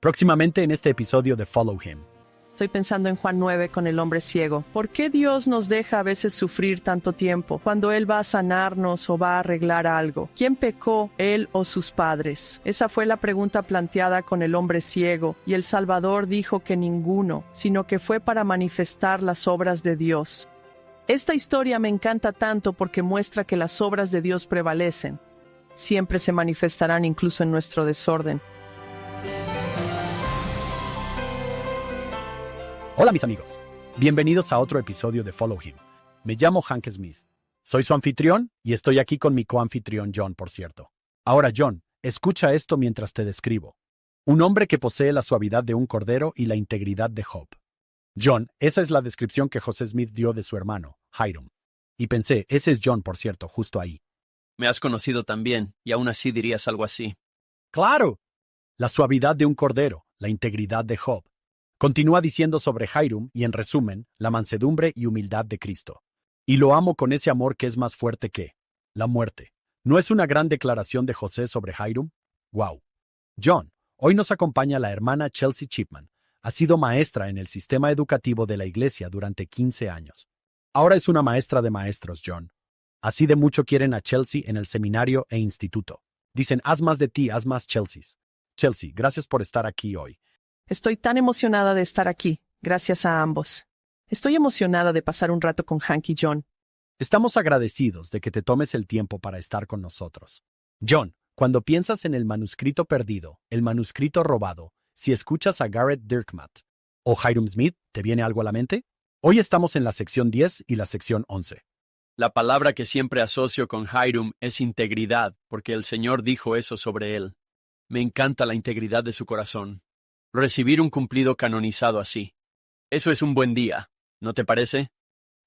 Próximamente en este episodio de Follow Him. Estoy pensando en Juan 9 con el hombre ciego. ¿Por qué Dios nos deja a veces sufrir tanto tiempo cuando Él va a sanarnos o va a arreglar algo? ¿Quién pecó, Él o sus padres? Esa fue la pregunta planteada con el hombre ciego, y el Salvador dijo que ninguno, sino que fue para manifestar las obras de Dios. Esta historia me encanta tanto porque muestra que las obras de Dios prevalecen. Siempre se manifestarán incluso en nuestro desorden. Hola mis amigos, bienvenidos a otro episodio de Follow Him. Me llamo Hank Smith. Soy su anfitrión y estoy aquí con mi coanfitrión John, por cierto. Ahora John, escucha esto mientras te describo. Un hombre que posee la suavidad de un cordero y la integridad de Job. John, esa es la descripción que José Smith dio de su hermano, Hiram. Y pensé, ese es John, por cierto, justo ahí. Me has conocido también, y aún así dirías algo así. ¡Claro! La suavidad de un cordero, la integridad de Job. Continúa diciendo sobre Hiram y, en resumen, la mansedumbre y humildad de Cristo. Y lo amo con ese amor que es más fuerte que la muerte. ¿No es una gran declaración de José sobre Hiram? ¡Wow! John, hoy nos acompaña la hermana Chelsea Chipman. Ha sido maestra en el sistema educativo de la iglesia durante 15 años. Ahora es una maestra de maestros, John. Así de mucho quieren a Chelsea en el seminario e instituto. Dicen, haz más de ti, haz más Chelsea. Chelsea, gracias por estar aquí hoy. Estoy tan emocionada de estar aquí, gracias a ambos. Estoy emocionada de pasar un rato con Hank y John. Estamos agradecidos de que te tomes el tiempo para estar con nosotros. John, cuando piensas en el manuscrito perdido, el manuscrito robado, si escuchas a Garrett Dirkmatt o Hiram Smith, ¿te viene algo a la mente? Hoy estamos en la sección 10 y la sección 11. La palabra que siempre asocio con Hiram es integridad, porque el Señor dijo eso sobre él. Me encanta la integridad de su corazón. Recibir un cumplido canonizado así. Eso es un buen día, ¿no te parece?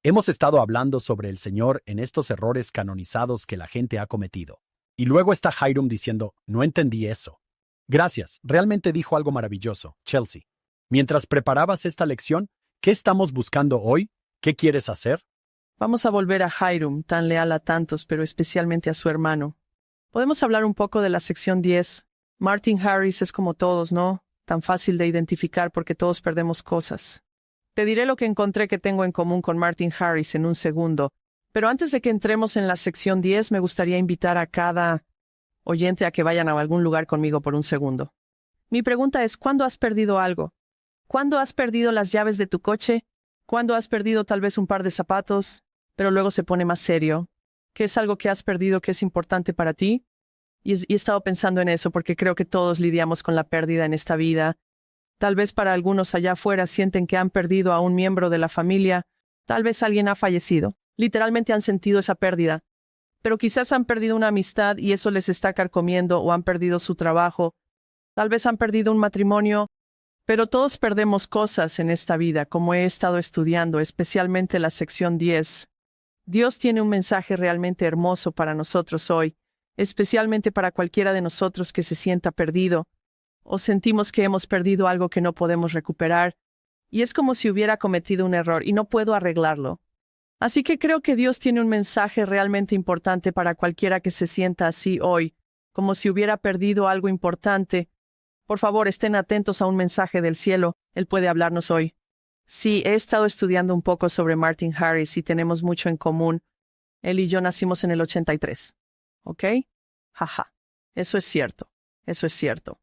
Hemos estado hablando sobre el Señor en estos errores canonizados que la gente ha cometido. Y luego está Hiram diciendo, no entendí eso. Gracias, realmente dijo algo maravilloso, Chelsea. Mientras preparabas esta lección, ¿qué estamos buscando hoy? ¿Qué quieres hacer? Vamos a volver a Hiram, tan leal a tantos, pero especialmente a su hermano. Podemos hablar un poco de la sección 10. Martin Harris es como todos, ¿no? Tan fácil de identificar porque todos perdemos cosas. Te diré lo que encontré que tengo en común con Martin Harris en un segundo, pero antes de que entremos en la sección 10 me gustaría invitar a cada oyente a que vayan a algún lugar conmigo por un segundo. Mi pregunta es, ¿cuándo has perdido algo? ¿Cuándo has perdido las llaves de tu coche? ¿Cuándo has perdido tal vez un par de zapatos? Pero luego se pone más serio. ¿Qué es algo que has perdido que es importante para ti? Y he estado pensando en eso porque creo que todos lidiamos con la pérdida en esta vida. Tal vez para algunos allá afuera sienten que han perdido a un miembro de la familia. Tal vez alguien ha fallecido. Literalmente han sentido esa pérdida. Pero quizás han perdido una amistad y eso les está carcomiendo, o han perdido su trabajo. Tal vez han perdido un matrimonio. Pero todos perdemos cosas en esta vida, como he estado estudiando, especialmente la sección 10. Dios tiene un mensaje realmente hermoso para nosotros hoy, especialmente para cualquiera de nosotros que se sienta perdido, o sentimos que hemos perdido algo que no podemos recuperar, y es como si hubiera cometido un error y no puedo arreglarlo. Así que creo que Dios tiene un mensaje realmente importante para cualquiera que se sienta así hoy, como si hubiera perdido algo importante. Por favor, estén atentos a un mensaje del cielo, Él puede hablarnos hoy. Sí, he estado estudiando un poco sobre Martin Harris y tenemos mucho en común. Él y yo nacimos en el 83. ¿Ok? Jaja. Eso es cierto. Eso es cierto.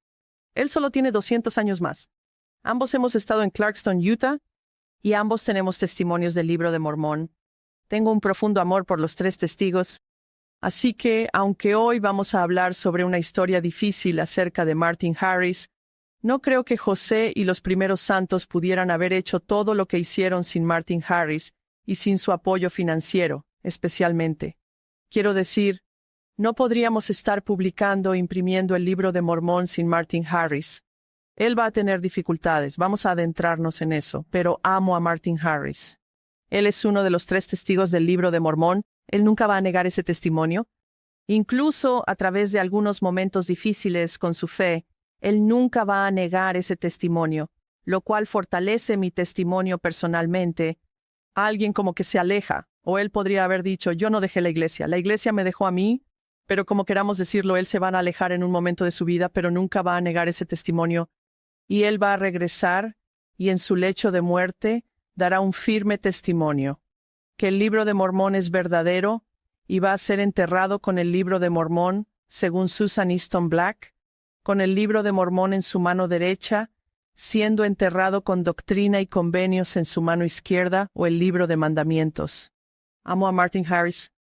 Él solo tiene 200 años más. Ambos hemos estado en Clarkston, Utah, y ambos tenemos testimonios del Libro de Mormón. Tengo un profundo amor por los 3 testigos. Así que, aunque hoy vamos a hablar sobre una historia difícil acerca de Martin Harris, no creo que José y los primeros santos pudieran haber hecho todo lo que hicieron sin Martin Harris y sin su apoyo financiero, especialmente. Quiero decir, no podríamos estar publicando o imprimiendo el Libro de Mormón sin Martin Harris. Él va a tener dificultades, vamos a adentrarnos en eso, pero amo a Martin Harris. Él es uno de los 3 testigos del Libro de Mormón. Él nunca va a negar ese testimonio. Incluso a través de algunos momentos difíciles con su fe, él nunca va a negar ese testimonio, lo cual fortalece mi testimonio personalmente. Alguien como que se aleja, o él podría haber dicho, yo no dejé la iglesia me dejó a mí, pero como queramos decirlo, él se va a alejar en un momento de su vida, pero nunca va a negar ese testimonio. y él va a regresar, y en su lecho de muerte dará un firme testimonio, que el libro de Mormón es verdadero, y va a ser enterrado con el libro de Mormón, según Susan Easton Black, con el libro de Mormón en su mano derecha, siendo enterrado con doctrina y convenios en su mano izquierda, o el libro de mandamientos. Amo a Martin Harris.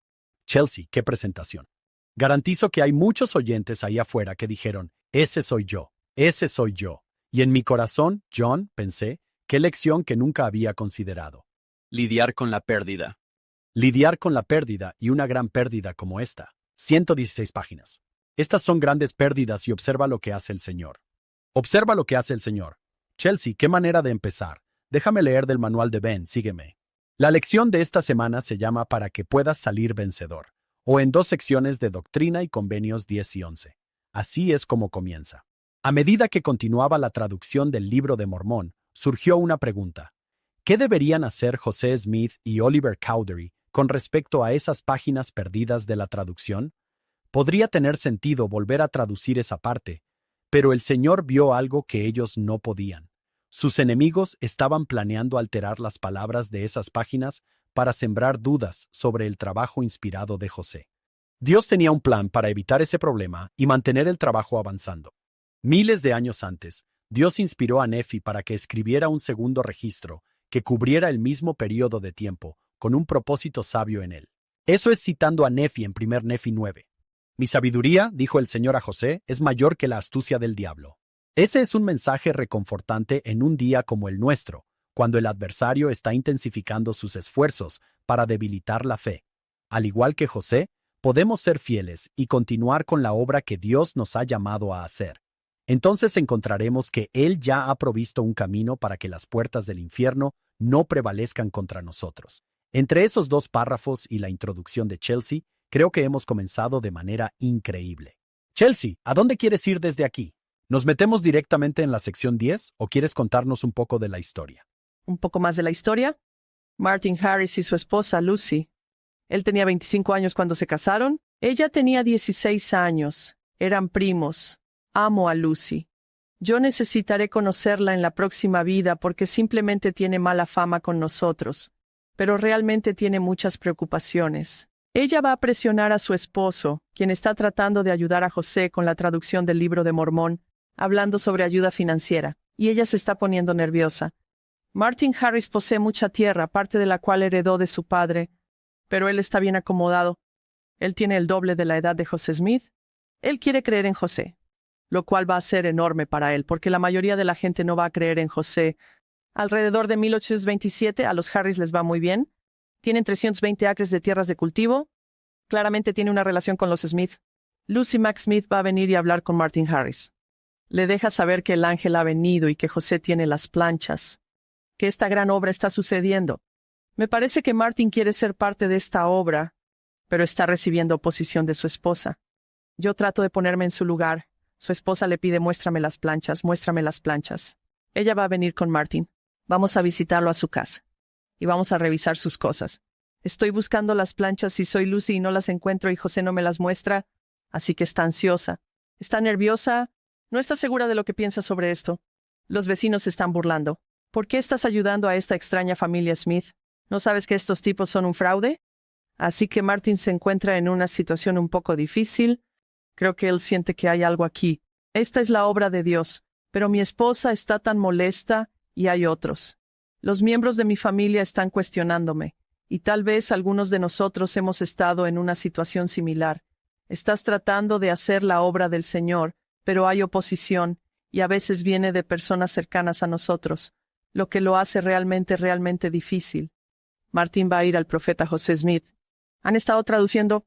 Chelsea, qué presentación. Garantizo que hay muchos oyentes ahí afuera que dijeron, ese soy yo, ese soy yo. Y en mi corazón, John, pensé, qué lección que nunca había considerado. Lidiar con la pérdida. Lidiar con la pérdida y una gran pérdida como esta. 116 páginas. Estas son grandes pérdidas y observa lo que hace el Señor. Observa lo que hace el Señor. Chelsea, qué manera de empezar. Déjame leer del manual de Ben, sígueme. La lección de esta semana se llama Para que puedas salir vencedor, o en 2 secciones de Doctrina y Convenios 10 y 11. Así es como comienza. A medida que continuaba la traducción del libro de Mormón, surgió una pregunta. ¿Qué deberían hacer José Smith y Oliver Cowdery con respecto a esas páginas perdidas de la traducción? Podría tener sentido volver a traducir esa parte, pero el Señor vio algo que ellos no podían. Sus enemigos estaban planeando alterar las palabras de esas páginas para sembrar dudas sobre el trabajo inspirado de José. Dios tenía un plan para evitar ese problema y mantener el trabajo avanzando. Miles de años antes, Dios inspiró a Nefi para que escribiera un segundo registro que cubriera el mismo periodo de tiempo, con un propósito sabio en él. Eso es citando a Nefi en 1 Nefi 9. Mi sabiduría, dijo el Señor a José, es mayor que la astucia del diablo. Ese es un mensaje reconfortante en un día como el nuestro, cuando el adversario está intensificando sus esfuerzos para debilitar la fe. Al igual que José, podemos ser fieles y continuar con la obra que Dios nos ha llamado a hacer. Entonces encontraremos que Él ya ha provisto un camino para que las puertas del infierno no prevalezcan contra nosotros. Entre esos 2 párrafos y la introducción de Chelsea, creo que hemos comenzado de manera increíble. Chelsea, ¿a dónde quieres ir desde aquí? ¿Nos metemos directamente en la sección 10 o quieres contarnos un poco de la historia? Un poco más de la historia. Martin Harris y su esposa Lucy. Él tenía 25 años cuando se casaron. Ella tenía 16 años. Eran primos. Amo a Lucy. Yo necesitaré conocerla en la próxima vida porque simplemente tiene mala fama con nosotros, pero realmente tiene muchas preocupaciones. Ella va a presionar a su esposo, quien está tratando de ayudar a José con la traducción del libro de Mormón, hablando sobre ayuda financiera, y ella se está poniendo nerviosa. Martin Harris posee mucha tierra, parte de la cual heredó de su padre, pero él está bien acomodado. Él tiene el doble de la edad de José Smith. Él quiere creer en José, lo cual va a ser enorme para él, porque la mayoría de la gente no va a creer en José. Alrededor de 1827, a los Harris les va muy bien. Tienen 320 acres de tierras de cultivo. Claramente tiene una relación con los Smith. Lucy Mack Smith va a venir y hablar con Martin Harris. Le deja saber que el ángel ha venido y que José tiene las planchas, que esta gran obra está sucediendo. Me parece que Martin quiere ser parte de esta obra, pero está recibiendo oposición de su esposa. Yo trato de ponerme en su lugar. Su esposa le pide muéstrame las planchas, muéstrame las planchas. Ella va a venir con Martin. Vamos a visitarlo a su casa. Y vamos a revisar sus cosas. Estoy buscando las planchas y soy Lucy y no las encuentro y José no me las muestra, así que está ansiosa. Está nerviosa. No está segura de lo que piensa sobre esto. Los vecinos se están burlando. ¿Por qué estás ayudando a esta extraña familia Smith? ¿No sabes que estos tipos son un fraude? Así que Martin se encuentra en una situación un poco difícil. Creo que él siente que hay algo aquí. Esta es la obra de Dios, pero mi esposa está tan molesta y hay otros. Los miembros de mi familia están cuestionándome, y tal vez algunos de nosotros hemos estado en una situación similar. Estás tratando de hacer la obra del Señor, pero hay oposición, y a veces viene de personas cercanas a nosotros, lo que lo hace realmente difícil. Martin va a ir al profeta José Smith. Han estado traduciendo.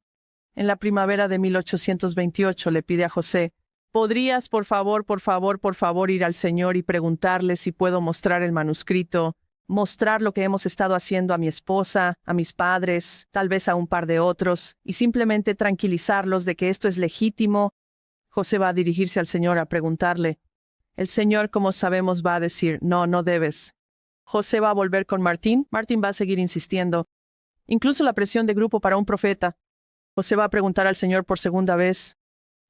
En la primavera de 1828 le pide a José, ¿podrías, por favor, ir al Señor y preguntarle si puedo mostrar el manuscrito, mostrar lo que hemos estado haciendo a mi esposa, a mis padres, tal vez a un par de otros, y simplemente tranquilizarlos de que esto es legítimo? José va a dirigirse al Señor a preguntarle. El Señor, como sabemos, va a decir, no, no debes. José va a volver con Martín. Martín va a seguir insistiendo. Incluso la presión de grupo para un profeta. José va a preguntar al Señor por segunda vez.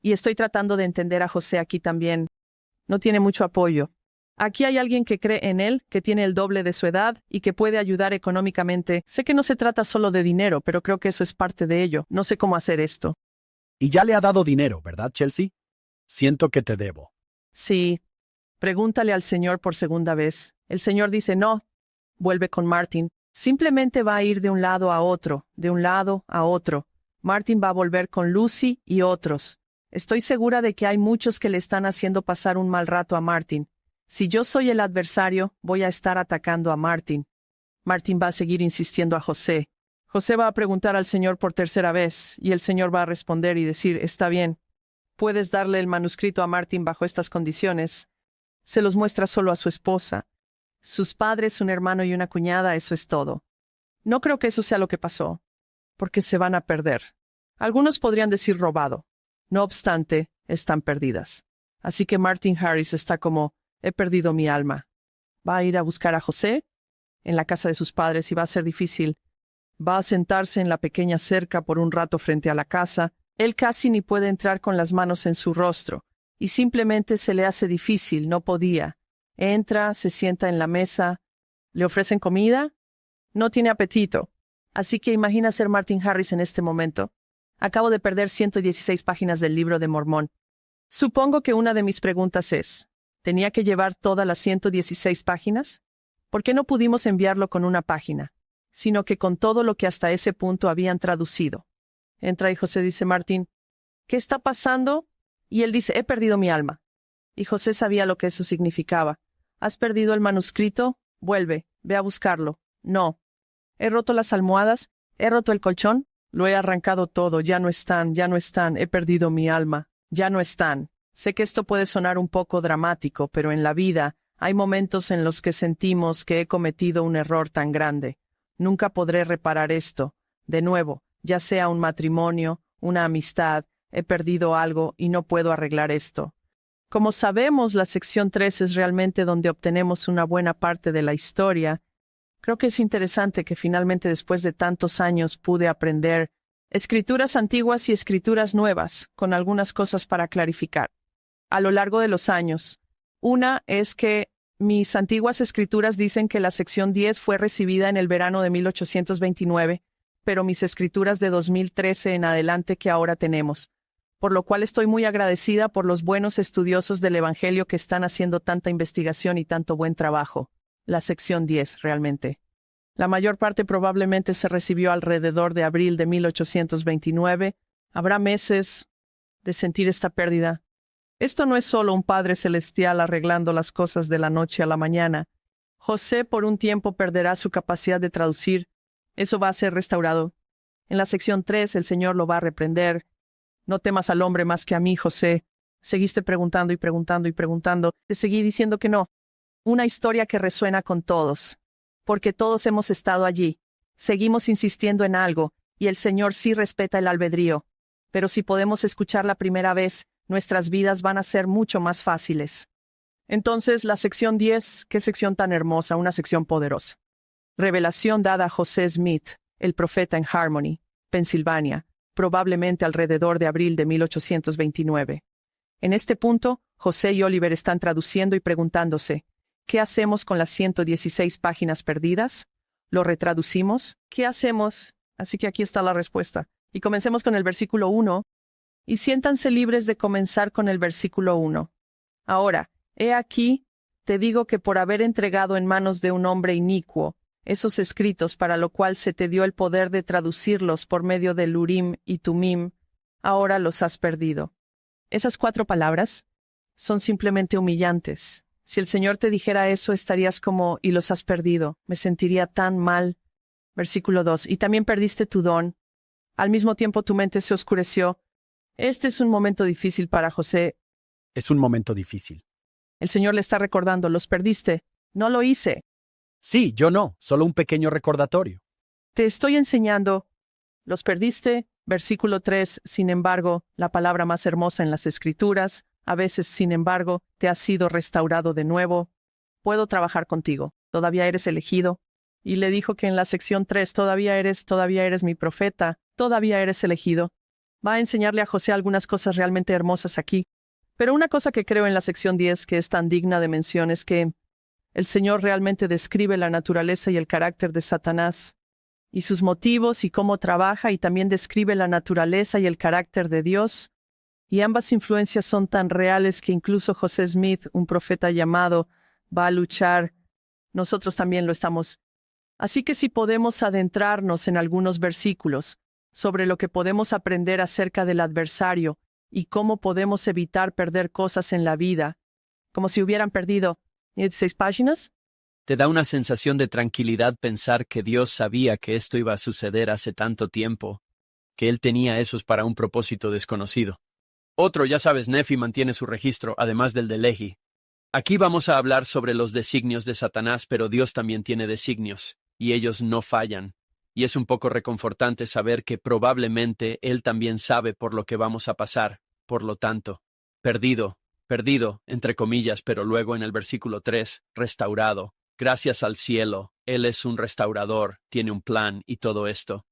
Y estoy tratando de entender a José aquí también. No tiene mucho apoyo. Aquí hay alguien que cree en él, que tiene el doble de su edad y que puede ayudar económicamente. Sé que no se trata solo de dinero, pero creo que eso es parte de ello. No sé cómo hacer esto. Y ya le ha dado dinero, ¿verdad, Chelsea? Siento que te debo. Sí. Pregúntale al señor por segunda vez. El señor dice no. Vuelve con Martin. Simplemente va a ir de un lado a otro, de un lado a otro. Martin va a volver con Lucy y otros. Estoy segura de que hay muchos que le están haciendo pasar un mal rato a Martin. Si yo soy el adversario, voy a estar atacando a Martin. Martin va a seguir insistiendo a José. José va a preguntar al señor por tercera vez, y el señor va a responder y decir, está bien. Puedes darle el manuscrito a Martin bajo estas condiciones. Se los muestra solo a su esposa. Sus padres, un hermano y una cuñada, eso es todo. No creo que eso sea lo que pasó, porque se van a perder. Algunos podrían decir robado. No obstante, están perdidas. Así que Martin Harris está como, he perdido mi alma. Va a ir a buscar a José en la casa de sus padres y va a ser difícil. Va a sentarse en la pequeña cerca por un rato frente a la casa. Él casi ni puede entrar con las manos en su rostro, y simplemente se le hace difícil, no podía. Entra, se sienta en la mesa. ¿Le ofrecen comida? No tiene apetito. Así que imagina ser Martin Harris en este momento. Acabo de perder 116 páginas del libro de Mormón. Supongo que una de mis preguntas es, ¿tenía que llevar todas las 116 páginas? ¿Por qué no pudimos enviarlo con una página, sino que con todo lo que hasta ese punto habían traducido? Entra y José dice, Martín, ¿qué está pasando? Y él dice, he perdido mi alma. Y José sabía lo que eso significaba. ¿Has perdido el manuscrito? Vuelve, ve a buscarlo. No. ¿He roto las almohadas? ¿He roto el colchón? Lo he arrancado todo, ya no están, he perdido mi alma, ya no están. Sé que esto puede sonar un poco dramático, pero en la vida hay momentos en los que sentimos que he cometido un error tan grande. Nunca podré reparar esto. De nuevo, ya sea un matrimonio, una amistad, he perdido algo y no puedo arreglar esto. Como sabemos, la sección 3 es realmente donde obtenemos una buena parte de la historia. Creo que es interesante que finalmente después de tantos años pude aprender escrituras antiguas y escrituras nuevas, con algunas cosas para clarificar. A lo largo de los años, una es que mis antiguas escrituras dicen que la sección 10 fue recibida en el verano de 1829, pero mis escrituras de 2013 en adelante que ahora tenemos, por lo cual estoy muy agradecida por los buenos estudiosos del Evangelio que están haciendo tanta investigación y tanto buen trabajo. La sección 10, realmente. La mayor parte probablemente se recibió alrededor de abril de 1829. Habrá meses de sentir esta pérdida. Esto no es solo un Padre Celestial arreglando las cosas de la noche a la mañana. José por un tiempo perderá su capacidad de traducir. Eso va a ser restaurado. En la sección 3 el Señor lo va a reprender. No temas al hombre más que a mí, José. Seguiste preguntando y preguntando y preguntando. Te seguí diciendo que no. Una historia que resuena con todos, porque todos hemos estado allí. Seguimos insistiendo en algo, y el Señor sí respeta el albedrío. Pero si podemos escuchar la primera vez, nuestras vidas van a ser mucho más fáciles. Entonces, la sección 10, qué sección tan hermosa, una sección poderosa. Revelación dada a José Smith, el profeta en Harmony, Pensilvania, probablemente alrededor de abril de 1829. En este punto, José y Oliver están traduciendo y preguntándose, ¿qué hacemos con las 116 páginas perdidas? ¿Lo retraducimos? ¿Qué hacemos? Así que aquí está la respuesta. Y comencemos con el versículo 1. Y siéntanse libres de comenzar con el versículo 1. Ahora, he aquí, te digo que por haber entregado en manos de un hombre inicuo esos escritos para lo cual se te dio el poder de traducirlos por medio del Urim y Tumim, ahora los has perdido. Esas 4 palabras son simplemente humillantes. Si el Señor te dijera eso, estarías como, y los has perdido. Me sentiría tan mal. Versículo 2. Y también perdiste tu don. Al mismo tiempo tu mente se oscureció. Este es un momento difícil para José. Es un momento difícil. El Señor le está recordando, los perdiste. No lo hice. Sí, yo no, solo un pequeño recordatorio. Te estoy enseñando. Los perdiste. Versículo 3. Sin embargo, la palabra más hermosa en las Escrituras. A veces, sin embargo, te has sido restaurado de nuevo. Puedo trabajar contigo. Todavía eres elegido. Y le dijo que en la sección 3, todavía eres mi profeta. Todavía eres elegido. Va a enseñarle a José algunas cosas realmente hermosas aquí. Pero una cosa que creo en la sección 10 que es tan digna de mención es que el Señor realmente describe la naturaleza y el carácter de Satanás, y sus motivos y cómo trabaja, y también describe la naturaleza y el carácter de Dios, y ambas influencias son tan reales que incluso José Smith, un profeta llamado, va a luchar. Nosotros también lo estamos. Así que si podemos adentrarnos en algunos versículos sobre lo que podemos aprender acerca del adversario y cómo podemos evitar perder cosas en la vida, como si hubieran perdido 16 páginas. Te da una sensación de tranquilidad pensar que Dios sabía que esto iba a suceder hace tanto tiempo, que Él tenía esos para un propósito desconocido. Otro, ya sabes, Nefi mantiene su registro, además del de Lehi. Aquí vamos a hablar sobre los designios de Satanás, pero Dios también tiene designios, y ellos no fallan. Y es un poco reconfortante saber que probablemente Él también sabe por lo que vamos a pasar. Por lo tanto, perdido, entre comillas, pero luego en el versículo 3, restaurado. Gracias al cielo, Él es un restaurador, tiene un plan y todo esto.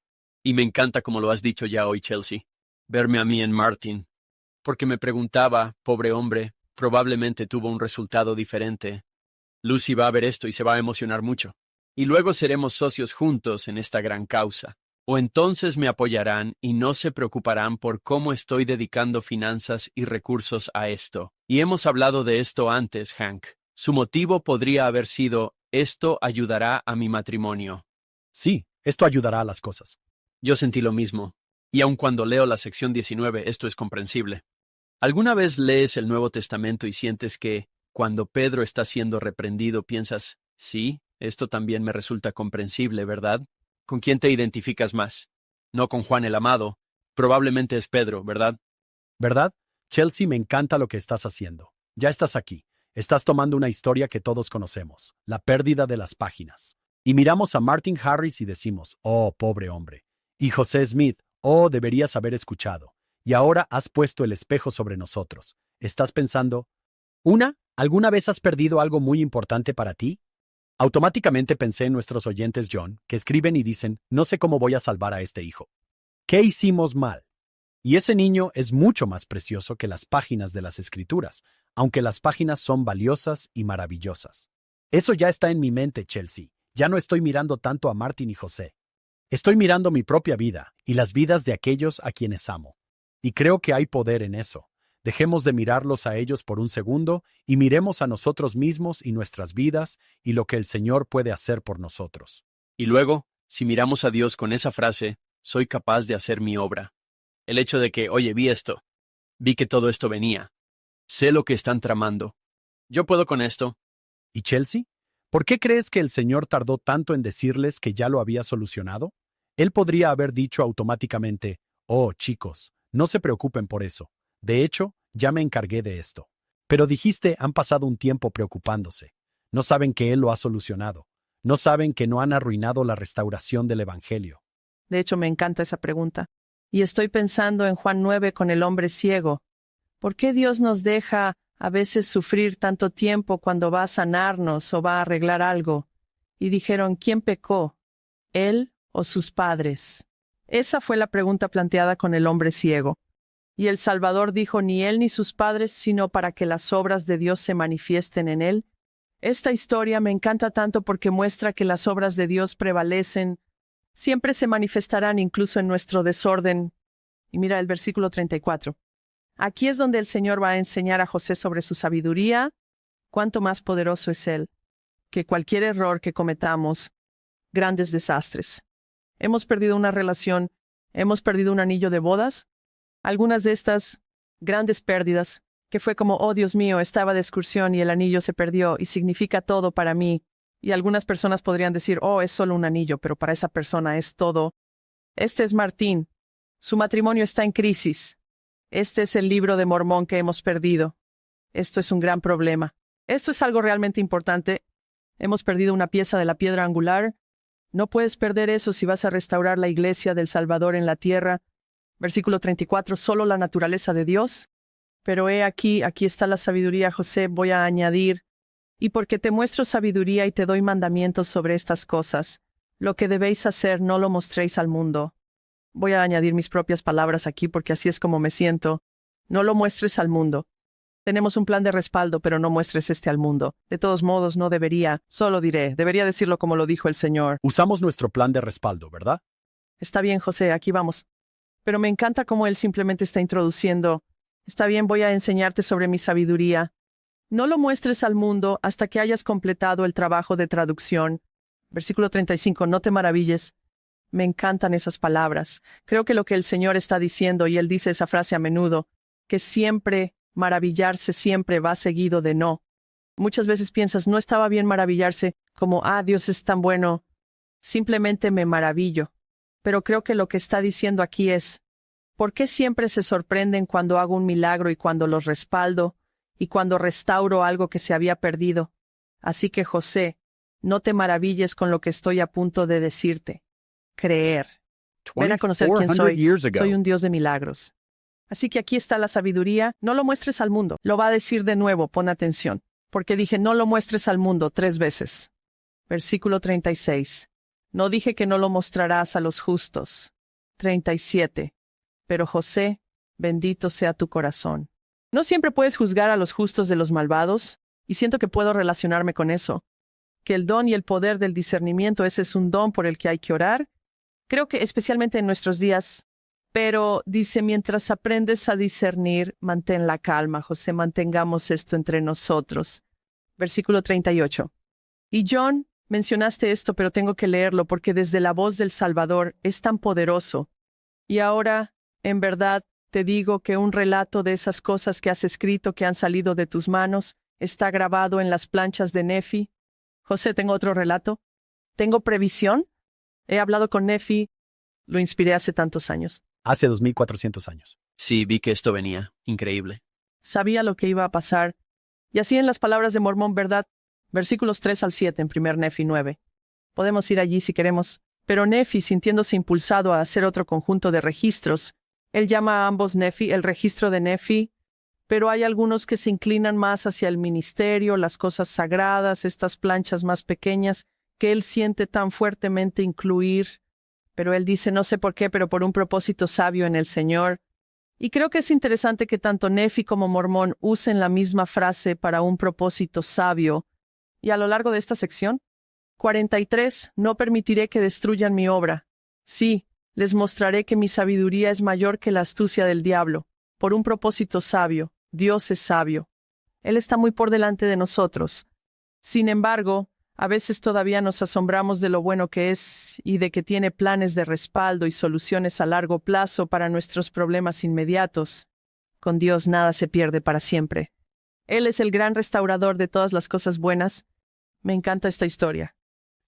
Y me encanta como lo has dicho ya hoy, Chelsea, verme a mí en Martin. Porque me preguntaba, pobre hombre, probablemente tuvo un resultado diferente. Lucy va a ver esto y se va a emocionar mucho. Y luego seremos socios juntos en esta gran causa. O entonces me apoyarán y no se preocuparán por cómo estoy dedicando finanzas y recursos a esto. Y hemos hablado de esto antes, Hank. Su motivo podría haber sido, esto ayudará a mi matrimonio. Sí, esto ayudará a las cosas. Yo sentí lo mismo. Y aun cuando leo la sección 19, esto es comprensible. ¿Alguna vez lees el Nuevo Testamento y sientes que, cuando Pedro está siendo reprendido, piensas, sí, esto también me resulta comprensible, ¿verdad? ¿Con quién te identificas más? No con Juan el Amado. Probablemente es Pedro, ¿verdad? ¿Verdad? Chelsea, me encanta lo que estás haciendo. Ya estás aquí. Estás tomando una historia que todos conocemos, la pérdida de las páginas. Y miramos a Martin Harris y decimos, oh, pobre hombre. Y José Smith, oh, deberías haber escuchado. Y ahora has puesto el espejo sobre nosotros. Estás pensando, ¿alguna vez has perdido algo muy importante para ti? Automáticamente pensé en nuestros oyentes John, que escriben y dicen, no sé cómo voy a salvar a este hijo. ¿Qué hicimos mal? Y ese niño es mucho más precioso que las páginas de las Escrituras, aunque las páginas son valiosas y maravillosas. Eso ya está en mi mente, Chelsea. Ya no estoy mirando tanto a Martin y José. Estoy mirando mi propia vida y las vidas de aquellos a quienes amo. Y creo que hay poder en eso. Dejemos de mirarlos a ellos por un segundo y miremos a nosotros mismos y nuestras vidas y lo que el Señor puede hacer por nosotros. Y luego, si miramos a Dios con esa frase, soy capaz de hacer mi obra. El hecho de que, oye, vi que todo esto venía. Sé lo que están tramando. Yo puedo con esto. ¿Y Chelsea? ¿Por qué crees que el Señor tardó tanto en decirles que ya lo había solucionado? Él podría haber dicho automáticamente, oh, chicos, no se preocupen por eso. De hecho, ya me encargué de esto. Pero dijiste, han pasado un tiempo preocupándose. No saben que Él lo ha solucionado. No saben que no han arruinado la restauración del Evangelio. De hecho, me encanta esa pregunta. Y estoy pensando en Juan 9 con el hombre ciego. ¿Por qué Dios nos deja a veces sufrir tanto tiempo cuando va a sanarnos o va a arreglar algo? Y dijeron, ¿quién pecó? ¿Él o sus padres? Esa fue la pregunta planteada con el hombre ciego. Y el Salvador dijo, ni él ni sus padres, sino para que las obras de Dios se manifiesten en él. Esta historia me encanta tanto porque muestra que las obras de Dios prevalecen, siempre se manifestarán incluso en nuestro desorden. Y mira el versículo 34. Aquí es donde el Señor va a enseñar a José sobre su sabiduría, cuánto más poderoso es Él, que cualquier error que cometamos, grandes desastres. Hemos perdido una relación, hemos perdido un anillo de bodas, algunas de estas grandes pérdidas, que fue como, oh Dios mío, estaba de excursión y el anillo se perdió y significa todo para mí. Y algunas personas podrían decir, oh, es solo un anillo, pero para esa persona es todo. Este es Martín. Su matrimonio está en crisis. Este es el libro de Mormón que hemos perdido. Esto es un gran problema. Esto es algo realmente importante. Hemos perdido una pieza de la piedra angular. No puedes perder eso si vas a restaurar la iglesia del Salvador en la tierra. Versículo 34, solo la naturaleza de Dios. Pero aquí está la sabiduría, José, voy a añadir. Y porque te muestro sabiduría y te doy mandamientos sobre estas cosas, lo que debéis hacer no lo mostréis al mundo. Voy a añadir mis propias palabras aquí porque así es como me siento. No lo muestres al mundo. Tenemos un plan de respaldo, pero no muestres este al mundo. De todos modos, no debería, solo diré, debería decirlo como lo dijo el Señor. Usamos nuestro plan de respaldo, ¿verdad? Está bien, José, aquí vamos. Pero me encanta cómo él simplemente está introduciendo. Está bien, voy a enseñarte sobre mi sabiduría. No lo muestres al mundo hasta que hayas completado el trabajo de traducción. Versículo 35, no te maravilles. Me encantan esas palabras. Creo que lo que el Señor está diciendo, y él dice esa frase a menudo, que siempre maravillarse siempre va seguido de no. Muchas veces piensas, no estaba bien maravillarse, como, Dios es tan bueno. Simplemente me maravillo. Pero creo que lo que está diciendo aquí es, ¿por qué siempre se sorprenden cuando hago un milagro y cuando los respaldo y cuando restauro algo que se había perdido? Así que, José, no te maravilles con lo que estoy a punto de decirte. Creer. Ven a conocer quién 2400 soy. years ago. Soy un Dios de milagros. Así que aquí está la sabiduría. No lo muestres al mundo. Lo va a decir de nuevo, pon atención. Porque dije, no lo muestres al mundo 3 veces. Versículo 36. No dije que no lo mostrarás a los justos. 37. Pero José, bendito sea tu corazón. No siempre puedes juzgar a los justos de los malvados, y siento que puedo relacionarme con eso. Que el don y el poder del discernimiento, ese es un don por el que hay que orar. Creo que especialmente en nuestros días. Pero dice, mientras aprendes a discernir, mantén la calma, José, mantengamos esto entre nosotros. Versículo 38. Y John, mencionaste esto, pero tengo que leerlo porque desde la voz del Salvador es tan poderoso. Y ahora, en verdad, te digo que un relato de esas cosas que has escrito que han salido de tus manos está grabado en las planchas de Nefi. José, ¿tengo otro relato? ¿Tengo previsión? He hablado con Nefi. Lo inspiré hace tantos años. Hace 2400 años. Sí, vi que esto venía. Increíble. Sabía lo que iba a pasar. Y así en las palabras de Mormón, ¿verdad? Versículos 3 al 7 en 1 Nefi 9. Podemos ir allí si queremos. Pero Nefi, sintiéndose impulsado a hacer otro conjunto de registros, él llama a ambos Nefi el registro de Nefi, pero hay algunos que se inclinan más hacia el ministerio, las cosas sagradas, estas planchas más pequeñas, que él siente tan fuertemente incluir. Pero él dice, no sé por qué, pero por un propósito sabio en el Señor. Y creo que es interesante que tanto Nefi como Mormón usen la misma frase para un propósito sabio. Y a lo largo de esta sección, 43, no permitiré que destruyan mi obra. Sí, les mostraré que mi sabiduría es mayor que la astucia del diablo. Por un propósito sabio, Dios es sabio. Él está muy por delante de nosotros. Sin embargo, a veces todavía nos asombramos de lo bueno que es y de que tiene planes de respaldo y soluciones a largo plazo para nuestros problemas inmediatos. Con Dios nada se pierde para siempre. Él es el gran restaurador de todas las cosas buenas. Me encanta esta historia.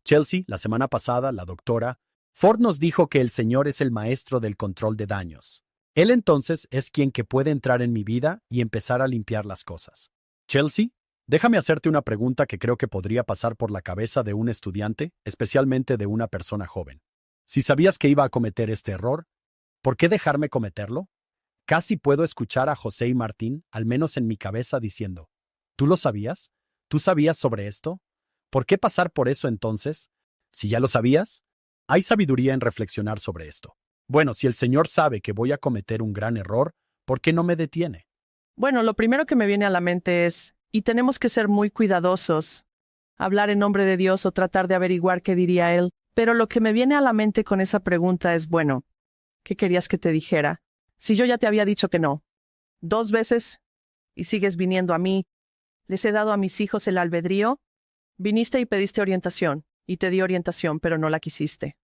Chelsea, la semana pasada, la doctora Ford nos dijo que el Señor es el maestro del control de daños. Él entonces es quien que puede entrar en mi vida y empezar a limpiar las cosas. Chelsea, déjame hacerte una pregunta que creo que podría pasar por la cabeza de un estudiante, especialmente de una persona joven. Si sabías que iba a cometer este error, ¿por qué dejarme cometerlo? Casi puedo escuchar a José y Martín, al menos en mi cabeza, diciendo, ¿tú lo sabías? ¿Tú sabías sobre esto? ¿Por qué pasar por eso entonces? Si ya lo sabías, hay sabiduría en reflexionar sobre esto. Bueno, si el Señor sabe que voy a cometer un gran error, ¿por qué no me detiene? Bueno, lo primero que me viene a la mente es, y tenemos que ser muy cuidadosos, hablar en nombre de Dios o tratar de averiguar qué diría Él, pero lo que me viene a la mente con esa pregunta es, bueno, ¿qué querías que te dijera? Si yo ya te había dicho que no, 2 veces, y sigues viniendo a mí, les he dado a mis hijos el albedrío, viniste y pediste orientación, y te di orientación, pero no la quisiste.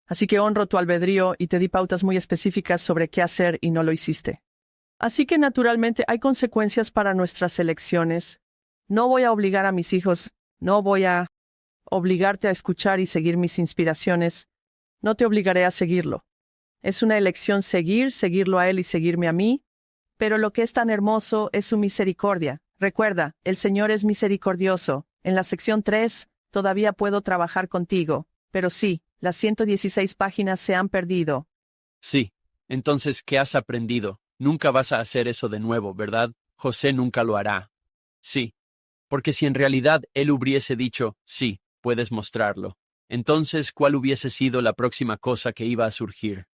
Así que honro tu albedrío y te di pautas muy específicas sobre qué hacer y no lo hiciste. Así que naturalmente hay consecuencias para nuestras elecciones. No voy a obligar a mis hijos, no voy a obligarte a escuchar y seguir mis inspiraciones. No te obligaré a seguirlo. Es una elección seguirlo a Él y seguirme a mí. Pero lo que es tan hermoso es su misericordia. Recuerda, el Señor es misericordioso. En la sección 3, todavía puedo trabajar contigo. Pero sí, las 116 páginas se han perdido. Sí. Entonces, ¿qué has aprendido? Nunca vas a hacer eso de nuevo, ¿verdad? José nunca lo hará. Sí. Porque si en realidad él hubiese dicho, sí, puedes mostrarlo, entonces, ¿cuál hubiese sido la próxima cosa que iba a surgir?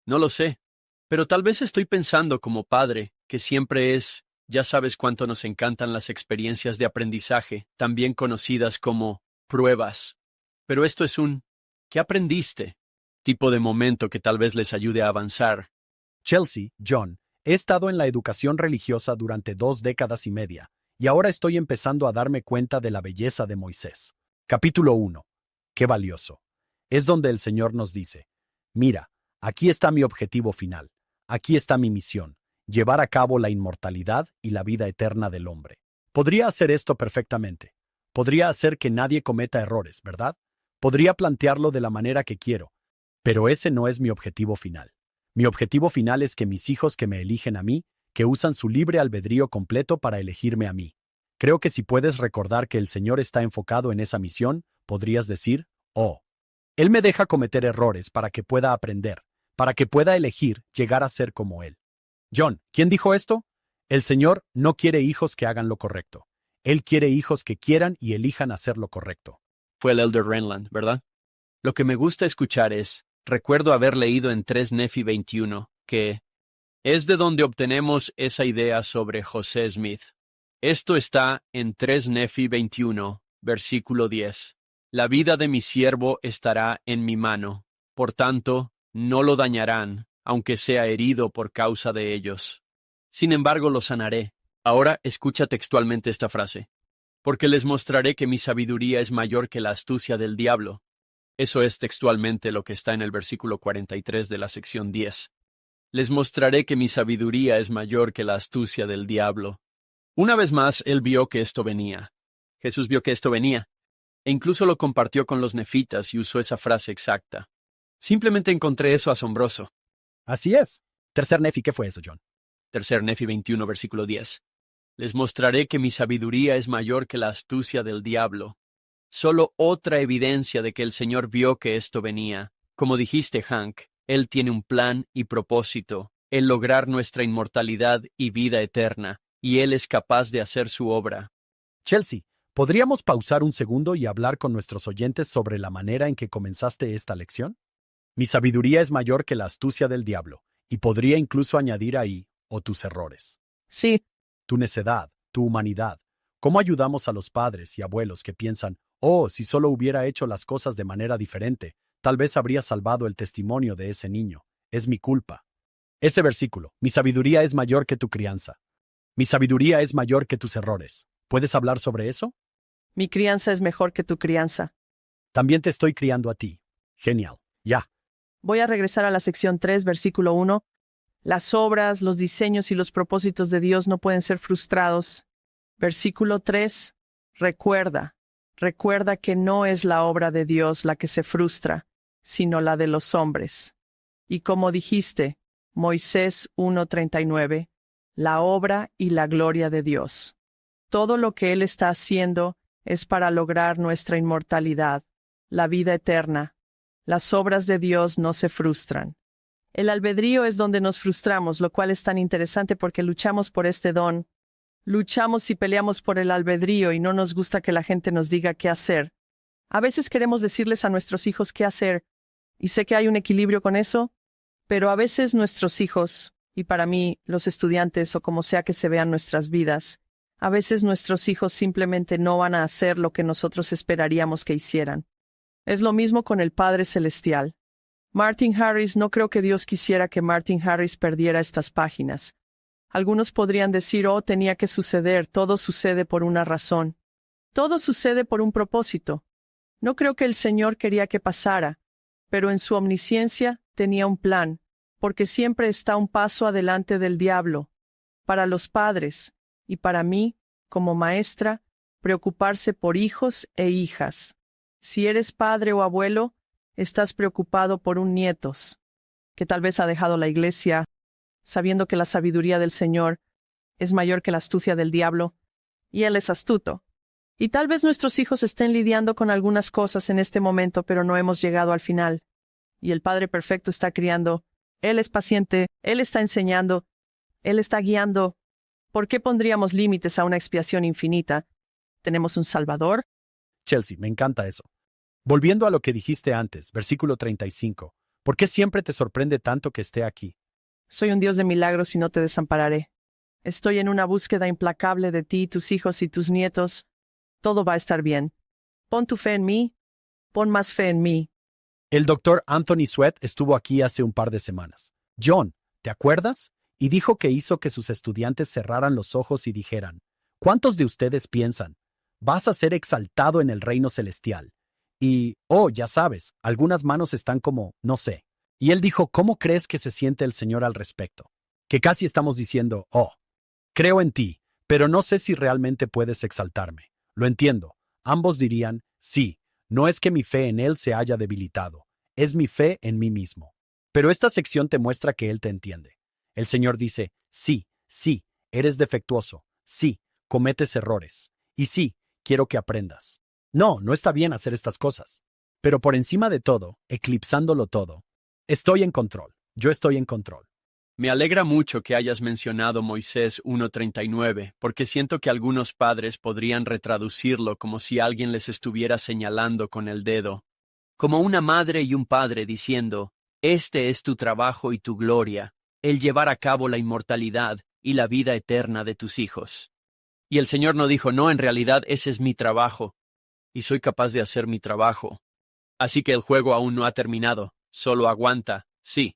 No lo sé. Pero tal vez estoy pensando como padre, que siempre es, Ya sabes cuánto nos encantan las experiencias de aprendizaje, también conocidas como pruebas. Pero esto es un ¿qué aprendiste? Tipo de momento que tal vez les ayude a avanzar. Chelsea, John, he estado en la educación religiosa durante 2 décadas y media, y ahora estoy empezando a darme cuenta de la belleza de Moisés. Capítulo 1. Qué valioso. Es donde el Señor nos dice, mira, aquí está mi objetivo final, aquí está mi misión, llevar a cabo la inmortalidad y la vida eterna del hombre. Podría hacer esto perfectamente. Podría hacer que nadie cometa errores, ¿verdad? Podría plantearlo de la manera que quiero, pero ese no es mi objetivo final. Mi objetivo final es que mis hijos que me eligen a mí, que usan su libre albedrío completo para elegirme a mí. Creo que si puedes recordar que el Señor está enfocado en esa misión, podrías decir, oh, Él me deja cometer errores para que pueda aprender, para que pueda elegir llegar a ser como Él. John, ¿quién dijo esto? El Señor no quiere hijos que hagan lo correcto. Él quiere hijos que quieran y elijan hacer lo correcto. Fue el Elder Renland, ¿verdad? Lo que me gusta escuchar es, recuerdo haber leído en 3 Nefi 21, que es de donde obtenemos esa idea sobre José Smith. Esto está en 3 Nefi 21, versículo 10. La vida de mi siervo estará en mi mano, por tanto, no lo dañarán, aunque sea herido por causa de ellos. Sin embargo, lo sanaré. Ahora escucha textualmente esta frase. Porque les mostraré que mi sabiduría es mayor que la astucia del diablo. Eso es textualmente lo que está en el versículo 43 de la sección 10. Les mostraré que mi sabiduría es mayor que la astucia del diablo. Una vez más, él vio que esto venía. Jesús vio que esto venía, e incluso lo compartió con los nefitas y usó esa frase exacta. Simplemente encontré eso asombroso. Así es. Tercer Nefi, ¿qué fue eso, John? 3 Nefi 21, versículo 10. Les mostraré que mi sabiduría es mayor que la astucia del diablo. Solo otra evidencia de que el Señor vio que esto venía. Como dijiste, Hank, Él tiene un plan y propósito, el lograr nuestra inmortalidad y vida eterna, y Él es capaz de hacer su obra. Chelsea, ¿podríamos pausar un segundo y hablar con nuestros oyentes sobre la manera en que comenzaste esta lección? Mi sabiduría es mayor que la astucia del diablo, y podría incluso añadir ahí, o tus errores. Sí, Tu necedad, tu humanidad. ¿Cómo ayudamos a los padres y abuelos que piensan, oh, si solo hubiera hecho las cosas de manera diferente, tal vez habría salvado el testimonio de ese niño? Es mi culpa. Ese versículo, mi sabiduría es mayor que tu crianza. Mi sabiduría es mayor que tus errores. ¿Puedes hablar sobre eso? mi crianza es mejor que tu crianza. También te estoy criando a ti. Genial. Ya. Voy a regresar a la sección 3, versículo 1. Las obras, los diseños y los propósitos de Dios no pueden ser frustrados. Versículo 3. Recuerda que no es la obra de Dios la que se frustra, sino la de los hombres. Y como dijiste, Moisés 1:39, la obra y la gloria de Dios. Todo lo que Él está haciendo es para lograr nuestra inmortalidad, la vida eterna. Las obras de Dios no se frustran. El albedrío es donde nos frustramos, lo cual es tan interesante porque luchamos por este don. Luchamos y peleamos por el albedrío y no nos gusta que la gente nos diga qué hacer. A veces queremos decirles a nuestros hijos qué hacer, y sé que hay un equilibrio con eso, pero a veces nuestros hijos, y para mí, los estudiantes o como sea que se vean nuestras vidas, a veces nuestros hijos simplemente no van a hacer lo que nosotros esperaríamos que hicieran. Es lo mismo con el Padre Celestial. Martin Harris, no creo que Dios quisiera que Martin Harris perdiera estas páginas. Algunos podrían decir, oh, tenía que suceder, todo sucede por una razón. Todo sucede por un propósito. No creo que el Señor quería que pasara, pero en su omnisciencia tenía un plan, porque siempre está un paso adelante del diablo. Para los padres, y para mí, como maestra, preocuparse por hijos e hijas. Si eres padre o abuelo, estás preocupado por un nietos, que tal vez ha dejado la iglesia, sabiendo que la sabiduría del Señor es mayor que la astucia del diablo, y Él es astuto. Y tal vez nuestros hijos estén lidiando con algunas cosas en este momento, pero no hemos llegado al final. Y el Padre Perfecto está criando, Él es paciente, Él está enseñando, Él está guiando. ¿Por qué pondríamos límites a una expiación infinita? ¿Tenemos un Salvador? Chelsea, me encanta eso. Volviendo a lo que dijiste antes, versículo 35. ¿Por qué siempre te sorprende tanto que esté aquí? Soy un Dios de milagros y no te desampararé. Estoy en una búsqueda implacable de ti, tus hijos y tus nietos. Todo va a estar bien. Pon tu fe en mí. Pon más fe en mí. El doctor Anthony Sweat estuvo aquí hace un par de semanas. John, ¿te acuerdas? Y dijo que hizo que sus estudiantes cerraran los ojos y dijeran, ¿cuántos de ustedes piensan? Vas a ser exaltado en el reino celestial. Y, oh, ya sabes, algunas manos están como, no sé. Y él dijo, ¿cómo crees que se siente el Señor al respecto? Que casi estamos diciendo, oh, creo en ti, pero no sé si realmente puedes exaltarme. Lo entiendo. Ambos dirían, sí, no es que mi fe en Él se haya debilitado, es mi fe en mí mismo. Pero esta sección te muestra que Él te entiende. El Señor dice, sí, sí, eres defectuoso, sí, cometes errores, y sí, quiero que aprendas. No, no está bien hacer estas cosas. Pero por encima de todo, eclipsándolo todo, estoy en control, yo estoy en control. Me alegra mucho que hayas mencionado Moisés 1:39, porque siento que algunos padres podrían retraducirlo como si alguien les estuviera señalando con el dedo, como una madre y un padre diciendo, este es tu trabajo y tu gloria, el llevar a cabo la inmortalidad y la vida eterna de tus hijos. Y el Señor no dijo, no, en realidad ese es mi trabajo, y soy capaz de hacer mi trabajo. Así que el juego aún no ha terminado, solo aguanta, sí.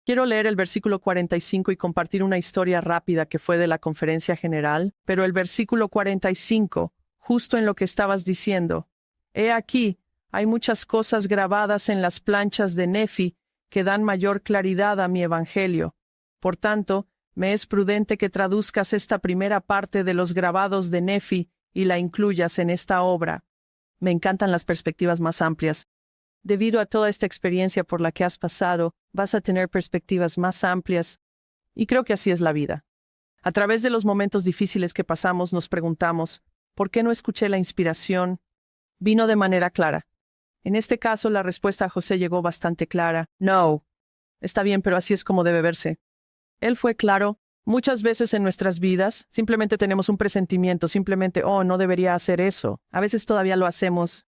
Quiero leer el versículo 45 y compartir una historia rápida que fue de la conferencia general, pero el versículo 45, justo en lo que estabas diciendo. He aquí, hay muchas cosas grabadas en las planchas de Nefi que dan mayor claridad a mi evangelio. Por tanto, me es prudente que traduzcas esta primera parte de los grabados de Nefi y la incluyas en esta obra. Me encantan las perspectivas más amplias. Debido a toda esta experiencia por la que has pasado, vas a tener perspectivas más amplias, y creo que así es la vida. A través de los momentos difíciles que pasamos, nos preguntamos, ¿por qué no escuché la inspiración? Vino de manera clara. En este caso, la respuesta a José llegó bastante clara. No. Está bien, pero así es como debe verse. Él fue claro. Muchas veces en nuestras vidas, simplemente tenemos un presentimiento, simplemente, oh, no debería hacer eso. A veces todavía lo hacemos.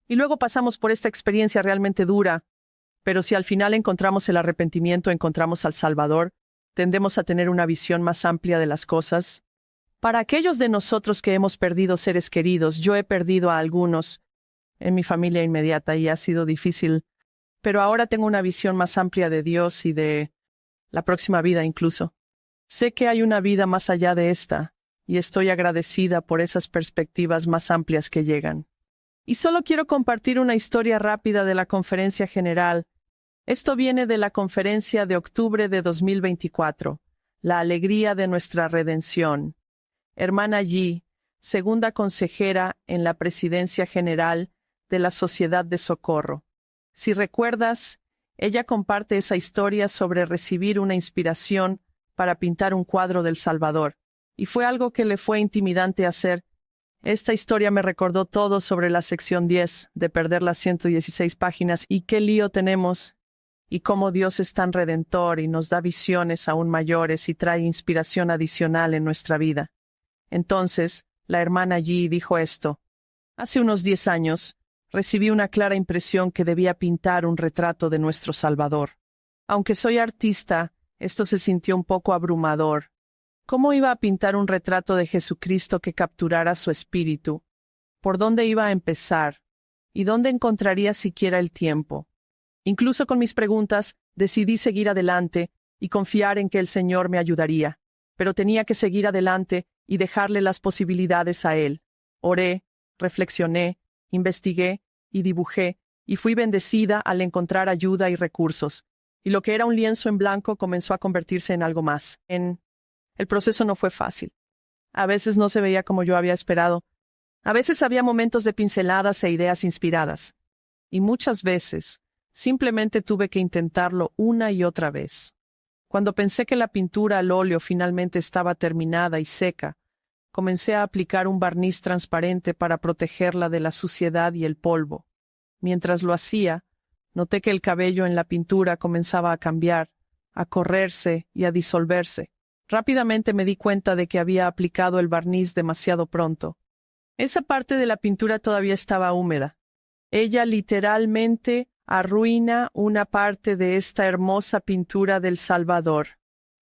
Y luego pasamos por esta experiencia realmente dura. Pero si al final encontramos el arrepentimiento, encontramos al Salvador, tendemos a tener una visión más amplia de las cosas. Para aquellos de nosotros que hemos perdido seres queridos, yo he perdido a algunos en mi familia inmediata y ha sido difícil, pero ahora tengo una visión más amplia de Dios y de la próxima vida incluso. Sé que hay una vida más allá de esta, y estoy agradecida por esas perspectivas más amplias que llegan. Y solo quiero compartir una historia rápida de la conferencia general. Esto viene de la conferencia de octubre de 2024, La alegría de nuestra redención. Hermana Yi, segunda consejera en la presidencia general de la Sociedad de Socorro. Si recuerdas, ella comparte esa historia sobre recibir una inspiración para pintar un cuadro del Salvador, y fue algo que le fue intimidante hacer. Esta historia me recordó todo sobre la sección 10, de perder las 116 páginas, y qué lío tenemos, y cómo Dios es tan redentor y nos da visiones aún mayores y trae inspiración adicional en nuestra vida. Entonces, la hermana Yi dijo esto. Hace unos 10 años, recibí una clara impresión que debía pintar un retrato de nuestro Salvador. Aunque soy artista, esto se sintió un poco abrumador. ¿Cómo iba a pintar un retrato de Jesucristo que capturara su espíritu? ¿Por dónde iba a empezar? ¿Y dónde encontraría siquiera el tiempo? Incluso con mis preguntas, decidí seguir adelante y confiar en que el Señor me ayudaría. Pero tenía que seguir adelante y dejarle las posibilidades a Él. Oré, reflexioné, investigué y dibujé, y fui bendecida al encontrar ayuda y recursos. Y lo que era un lienzo en blanco comenzó a convertirse en algo más. El proceso no fue fácil. A veces no se veía como yo había esperado. A veces había momentos de pinceladas e ideas inspiradas. Y muchas veces, simplemente tuve que intentarlo una y otra vez. Cuando pensé que la pintura al óleo finalmente estaba terminada y seca, comencé a aplicar un barniz transparente para protegerla de la suciedad y el polvo. Mientras lo hacía, noté que el cabello en la pintura comenzaba a cambiar, a correrse y a disolverse. Rápidamente me di cuenta de que había aplicado el barniz demasiado pronto. Esa parte de la pintura todavía estaba húmeda. Ella literalmente arruina una parte de esta hermosa pintura del Salvador.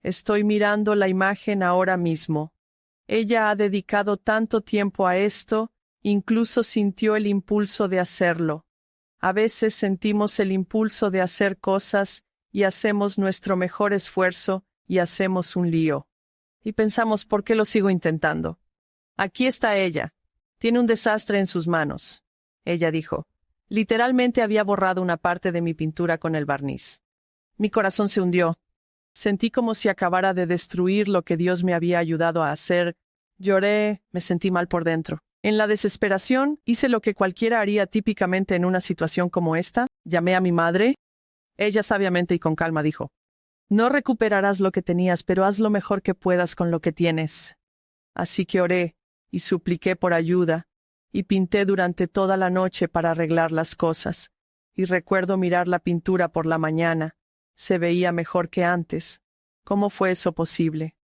Estoy mirando la imagen ahora mismo. Ella ha dedicado tanto tiempo a esto, incluso sintió el impulso de hacerlo. A veces sentimos el impulso de hacer cosas y hacemos nuestro mejor esfuerzo y hacemos un lío. Y pensamos, ¿por qué lo sigo intentando? Aquí está ella. Tiene un desastre en sus manos. Ella dijo. Literalmente había borrado una parte de mi pintura con el barniz. Mi corazón se hundió. Sentí como si acabara de destruir lo que Dios me había ayudado a hacer. Lloré, me sentí mal por dentro. En la desesperación, hice lo que cualquiera haría típicamente en una situación como esta. Llamé a mi madre. Ella sabiamente y con calma dijo, no recuperarás lo que tenías, pero haz lo mejor que puedas con lo que tienes. Así que oré y supliqué por ayuda, y pinté durante toda la noche para arreglar las cosas. Y recuerdo mirar la pintura por la mañana. Se veía mejor que antes. ¿Cómo fue eso posible?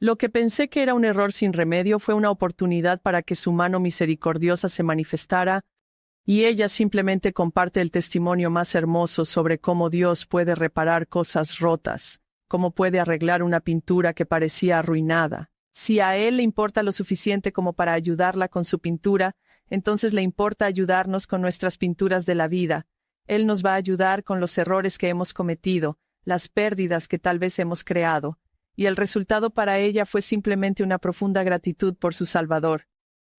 Lo que pensé que era un error sin remedio fue una oportunidad para que su mano misericordiosa se manifestara, y ella simplemente comparte el testimonio más hermoso sobre cómo Dios puede reparar cosas rotas, cómo puede arreglar una pintura que parecía arruinada. Si a Él le importa lo suficiente como para ayudarla con su pintura, entonces le importa ayudarnos con nuestras pinturas de la vida. Él nos va a ayudar con los errores que hemos cometido, las pérdidas que tal vez hemos creado, y el resultado para ella fue simplemente una profunda gratitud por su Salvador.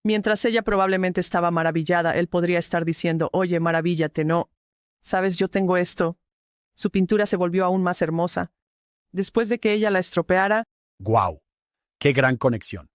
Mientras ella probablemente estaba maravillada, él podría estar diciendo, oye, maravíllate, no. ¿Sabes, yo tengo esto? Su pintura se volvió aún más hermosa. Después de que ella la estropeara. ¡Guau! ¡Qué gran conexión!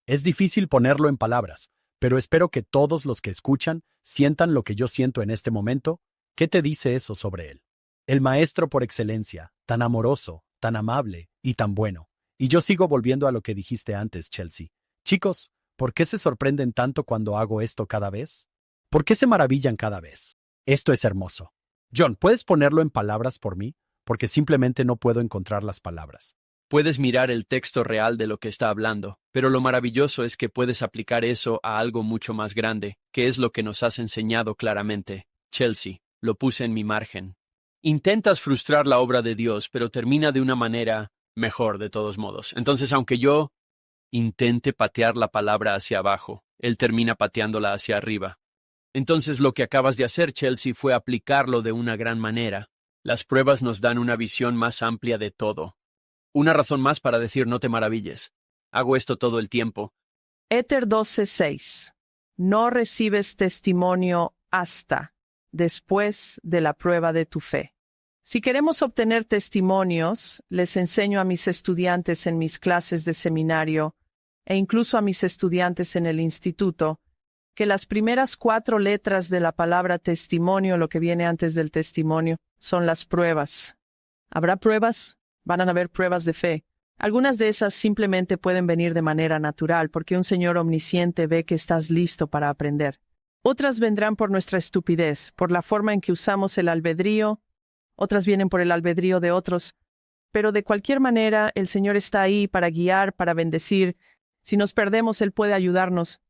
Es difícil ponerlo en palabras, pero espero que todos los que escuchan sientan lo que yo siento en este momento. ¿Qué te dice eso sobre él? El maestro por excelencia, tan amoroso, tan amable y tan bueno. Y yo sigo volviendo a lo que dijiste antes, Chelsea. Chicos, ¿por qué se sorprenden tanto cuando hago esto cada vez? ¿Por qué se maravillan cada vez? Esto es hermoso. John, ¿puedes ponerlo en palabras por mí? Porque simplemente no puedo encontrar las palabras. Puedes mirar el texto real de lo que está hablando, pero lo maravilloso es que puedes aplicar eso a algo mucho más grande, que es lo que nos has enseñado claramente. Chelsea, lo puse en mi margen. Intentas frustrar la obra de Dios, pero termina de una manera mejor de todos modos. Entonces, aunque yo intente patear la palabra hacia abajo, Él termina pateándola hacia arriba. Entonces, lo que acabas de hacer, Chelsea, fue aplicarlo de una gran manera. Las pruebas nos dan una visión más amplia de todo. Una razón más para decir no te maravilles. Hago esto todo el tiempo. Éter 12:6. No recibes testimonio hasta después de la prueba de tu fe. Si queremos obtener testimonios, les enseño a mis estudiantes en mis clases de seminario e incluso a mis estudiantes en el instituto, que las primeras 4 letras de la palabra testimonio, lo que viene antes del testimonio, son las pruebas. ¿Habrá pruebas? Van a haber pruebas de fe. Algunas de esas simplemente pueden venir de manera natural porque un Señor omnisciente ve que estás listo para aprender. Otras vendrán por nuestra estupidez, por la forma en que usamos el albedrío. Otras vienen por el albedrío de otros. Pero de cualquier manera, el Señor está ahí para guiar, para bendecir. Si nos perdemos, Él puede ayudarnos.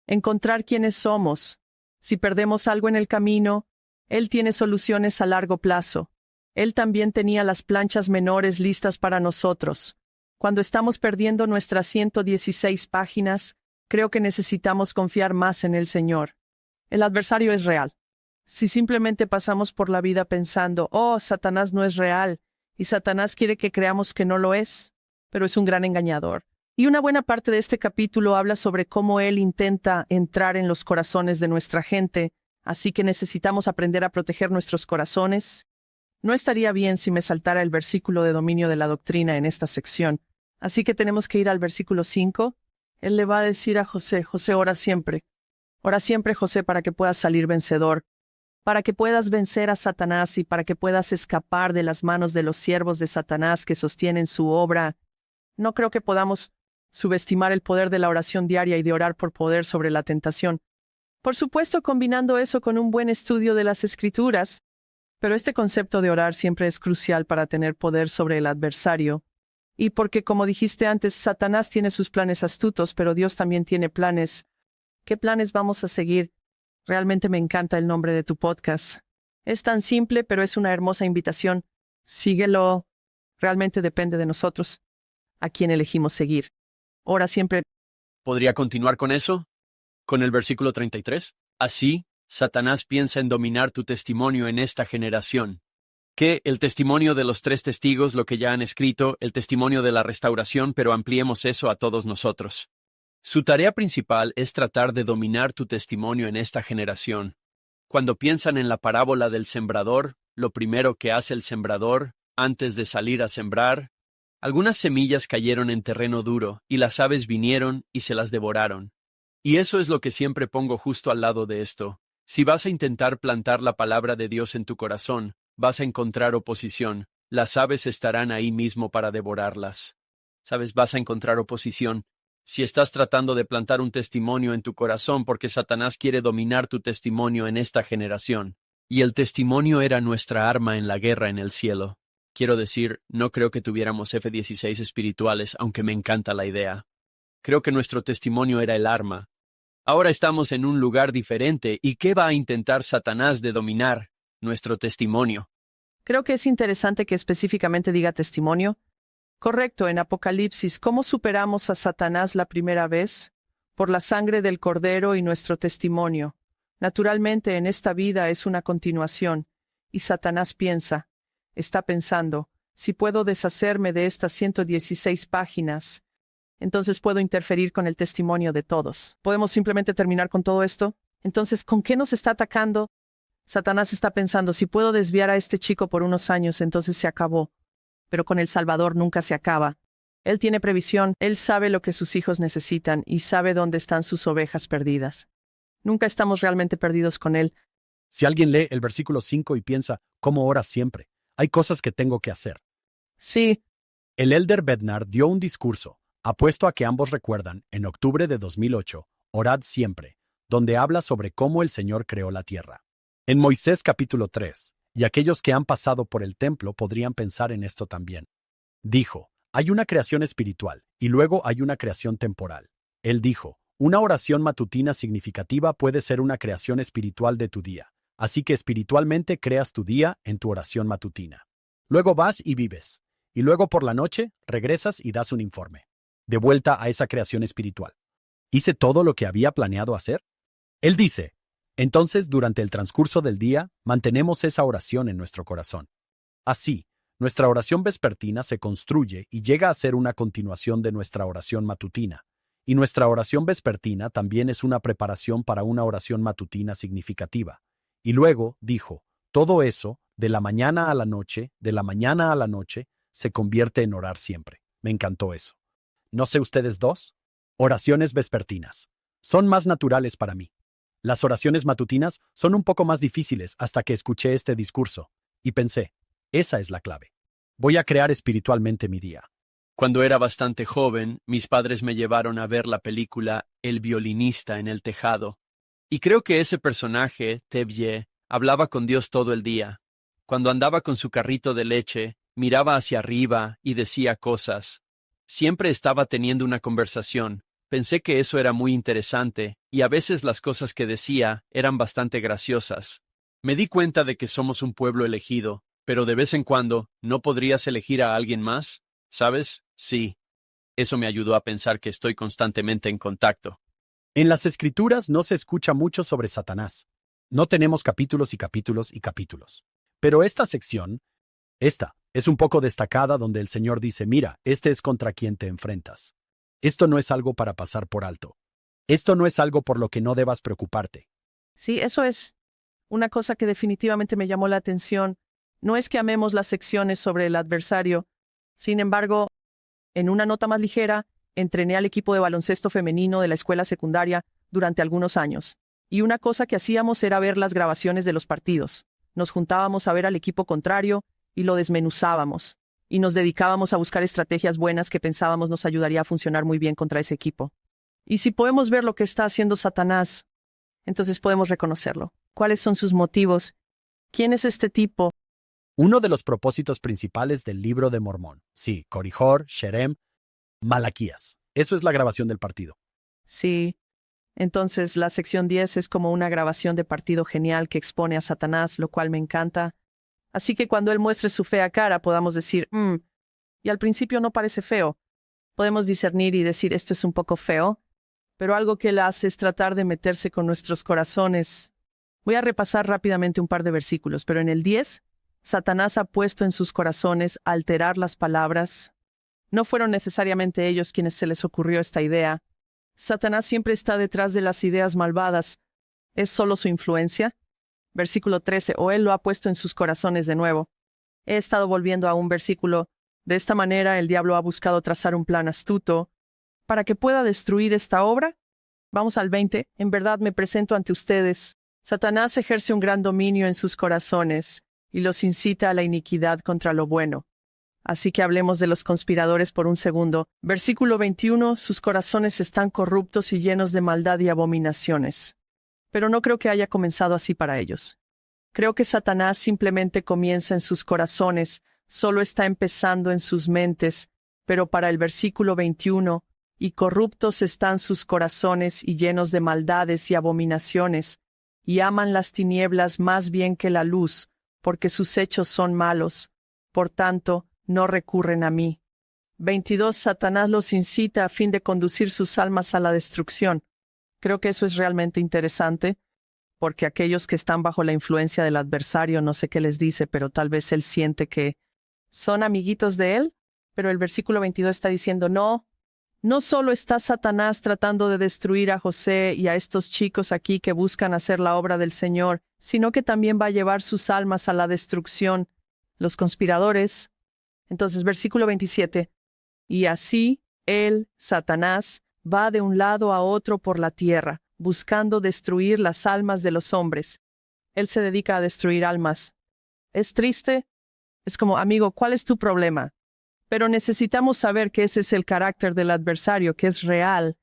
Encontrar quiénes somos. Si perdemos algo en el camino, Él tiene soluciones a largo plazo. Él también tenía las planchas menores listas para nosotros. Cuando estamos perdiendo nuestras 116 páginas, creo que necesitamos confiar más en el Señor. El adversario es real. Si simplemente pasamos por la vida pensando, oh, Satanás no es real, y Satanás quiere que creamos que no lo es, pero es un gran engañador. Y una buena parte de este capítulo habla sobre cómo él intenta entrar en los corazones de nuestra gente, así que necesitamos aprender a proteger nuestros corazones. No estaría bien si me saltara el versículo de dominio de la doctrina en esta sección, así que tenemos que ir al versículo 5. Él le va a decir a José, José, ora siempre, José, para que puedas salir vencedor, para que puedas vencer a Satanás y para que puedas escapar de las manos de los siervos de Satanás que sostienen su obra. No creo que podamos subestimar el poder de la oración diaria y de orar por poder sobre la tentación. Por supuesto, combinando eso con un buen estudio de las Escrituras, pero este concepto de orar siempre es crucial para tener poder sobre el adversario. Y porque, como dijiste antes, Satanás tiene sus planes astutos, pero Dios también tiene planes. ¿Qué planes vamos a seguir? Realmente me encanta el nombre de tu podcast. Es tan simple, pero es una hermosa invitación. Síguelo. Realmente depende de nosotros. a quien elegimos seguir. Ora siempre. ¿Podría continuar con eso? ¿Con el versículo 33? Así, Satanás piensa en dominar tu testimonio en esta generación. Que el testimonio de los 3 testigos, lo que ya han escrito, el testimonio de la restauración, pero ampliemos eso a todos nosotros. Su tarea principal es tratar de dominar tu testimonio en esta generación. Cuando piensan en la parábola del sembrador, lo primero que hace el sembrador, antes de salir a sembrar, algunas semillas cayeron en terreno duro, y las aves vinieron y se las devoraron. Y eso es lo que siempre pongo justo al lado de esto. Si vas a intentar plantar la palabra de Dios en tu corazón, vas a encontrar oposición. Las aves estarán ahí mismo para devorarlas. ¿Sabes? Vas a encontrar oposición. Si estás tratando de plantar un testimonio en tu corazón porque Satanás quiere dominar tu testimonio en esta generación. Y el testimonio era nuestra arma en la guerra en el cielo. Quiero decir, no creo que tuviéramos F-16 espirituales, aunque me encanta la idea. Creo que nuestro testimonio era el arma. Ahora estamos en un lugar diferente, ¿y qué va a intentar Satanás de dominar? Nuestro testimonio. Creo que es interesante que específicamente diga testimonio. Correcto, en Apocalipsis, ¿cómo superamos a Satanás la primera vez? Por la sangre del Cordero y nuestro testimonio. Naturalmente, en esta vida es una continuación, y Satanás está pensando, si puedo deshacerme de estas 116 páginas, entonces puedo interferir con el testimonio de todos. ¿Podemos simplemente terminar con todo esto? Entonces, ¿con qué nos está atacando? Satanás está pensando, si puedo desviar a este chico por unos años, entonces se acabó. Pero con el Salvador nunca se acaba. Él tiene previsión, él sabe lo que sus hijos necesitan y sabe dónde están sus ovejas perdidas. Nunca estamos realmente perdidos con él. Si alguien lee el versículo 5 y piensa, ¿cómo oras siempre? Hay cosas que tengo que hacer. Sí, El elder Bednar dio un discurso, apuesto a que ambos recuerdan, en octubre de 2008, Orad siempre, donde habla sobre cómo el Señor creó la tierra. En Moisés capítulo 3, y aquellos que han pasado por el templo podrían pensar en esto también. Dijo, hay una creación espiritual, y luego hay una creación temporal. Él dijo, una oración matutina significativa puede ser una creación espiritual de tu día, así que espiritualmente creas tu día en tu oración matutina. Luego vas y vives, y luego por la noche regresas y das un informe. De vuelta a esa creación espiritual. ¿Hice todo lo que había planeado hacer? Él dice, entonces durante el transcurso del día mantenemos esa oración en nuestro corazón. Así, nuestra oración vespertina se construye y llega a ser una continuación de nuestra oración matutina. Y nuestra oración vespertina también es una preparación para una oración matutina significativa. Y luego, dijo, todo eso, de la mañana a la noche, se convierte en orar siempre. Me encantó eso. No sé ustedes dos. Oraciones vespertinas. Son más naturales para mí. Las oraciones matutinas son un poco más difíciles hasta que escuché este discurso. Y pensé, esa es la clave. Voy a crear espiritualmente mi día. Cuando era bastante joven, mis padres me llevaron a ver la película El violinista en el tejado. Y creo que ese personaje, Tevye, hablaba con Dios todo el día. Cuando andaba con su carrito de leche, miraba hacia arriba y decía cosas. Siempre estaba teniendo una conversación. Pensé que eso era muy interesante, y a veces las cosas que decía eran bastante graciosas. Me di cuenta de que somos un pueblo elegido, pero de vez en cuando, ¿no podrías elegir a alguien más? ¿Sabes? Sí. Eso me ayudó a pensar que estoy constantemente en contacto. En las Escrituras no se escucha mucho sobre Satanás. No tenemos capítulos y capítulos y capítulos. Pero esta sección, es un poco destacada donde el Señor dice, mira, este es contra quien te enfrentas. Esto no es algo para pasar por alto. Esto no es algo por lo que no debas preocuparte. sí, eso es una cosa que definitivamente me llamó la atención. No es que amemos las secciones sobre el adversario. Sin embargo, en una nota más ligera, entrené al equipo de baloncesto femenino de la escuela secundaria durante algunos años. Y una cosa que hacíamos era ver las grabaciones de los partidos. Nos juntábamos a ver al equipo contrario y lo desmenuzábamos. Y nos dedicábamos a buscar estrategias buenas que pensábamos nos ayudaría a funcionar muy bien contra ese equipo. Y si podemos ver lo que está haciendo Satanás, entonces podemos reconocerlo. ¿Cuáles son sus motivos? ¿Quién es este tipo? Uno de los propósitos principales del libro de Mormón. Sí, Corijor, Sherem, Malaquías. Eso es la grabación del partido. Sí. Entonces, la sección 10 es como una grabación de partido genial que expone a Satanás, lo cual me encanta. Así que cuando él muestre su fea cara, podamos decir, y al principio no parece feo. Podemos discernir y decir esto es un poco feo, pero algo que él hace es tratar de meterse con nuestros corazones. Voy a repasar rápidamente un par de versículos, pero en el 10, Satanás ha puesto en sus corazones alterar las palabras. No fueron necesariamente ellos quienes se les ocurrió esta idea. Satanás siempre está detrás de las ideas malvadas. ¿Es solo su influencia? Versículo 13, o él lo ha puesto en sus corazones de nuevo. He estado volviendo a un versículo. De esta manera, el diablo ha buscado trazar un plan astuto para que pueda destruir esta obra. Vamos al 20. En verdad me presento ante ustedes. Satanás ejerce un gran dominio en sus corazones y los incita a la iniquidad contra lo bueno. Así que hablemos de los conspiradores por un segundo. Versículo 21. Sus corazones están corruptos y llenos de maldad y abominaciones. Pero no creo que haya comenzado así para ellos. Creo que Satanás simplemente comienza en sus corazones, solo está empezando en sus mentes, pero para el versículo 21, y corruptos están sus corazones y llenos de maldades y abominaciones, y aman las tinieblas más bien que la luz, porque sus hechos son malos. Por tanto, no recurren a mí. 22. Satanás los incita a fin de conducir sus almas a la destrucción. Creo que eso es realmente interesante, porque aquellos que están bajo la influencia del adversario, no sé qué les dice, pero tal vez él siente que son amiguitos de él, pero el versículo 22 está diciendo, no solo está Satanás tratando de destruir a José y a estos chicos aquí que buscan hacer la obra del Señor, sino que también va a llevar sus almas a la destrucción, los conspiradores. Entonces, versículo 27, y así él, Satanás, va de un lado a otro por la tierra, buscando destruir las almas de los hombres. Él se dedica a destruir almas. ¿Es triste? Es como, amigo, ¿cuál es tu problema? Pero necesitamos saber que ese es el carácter del adversario, que es real.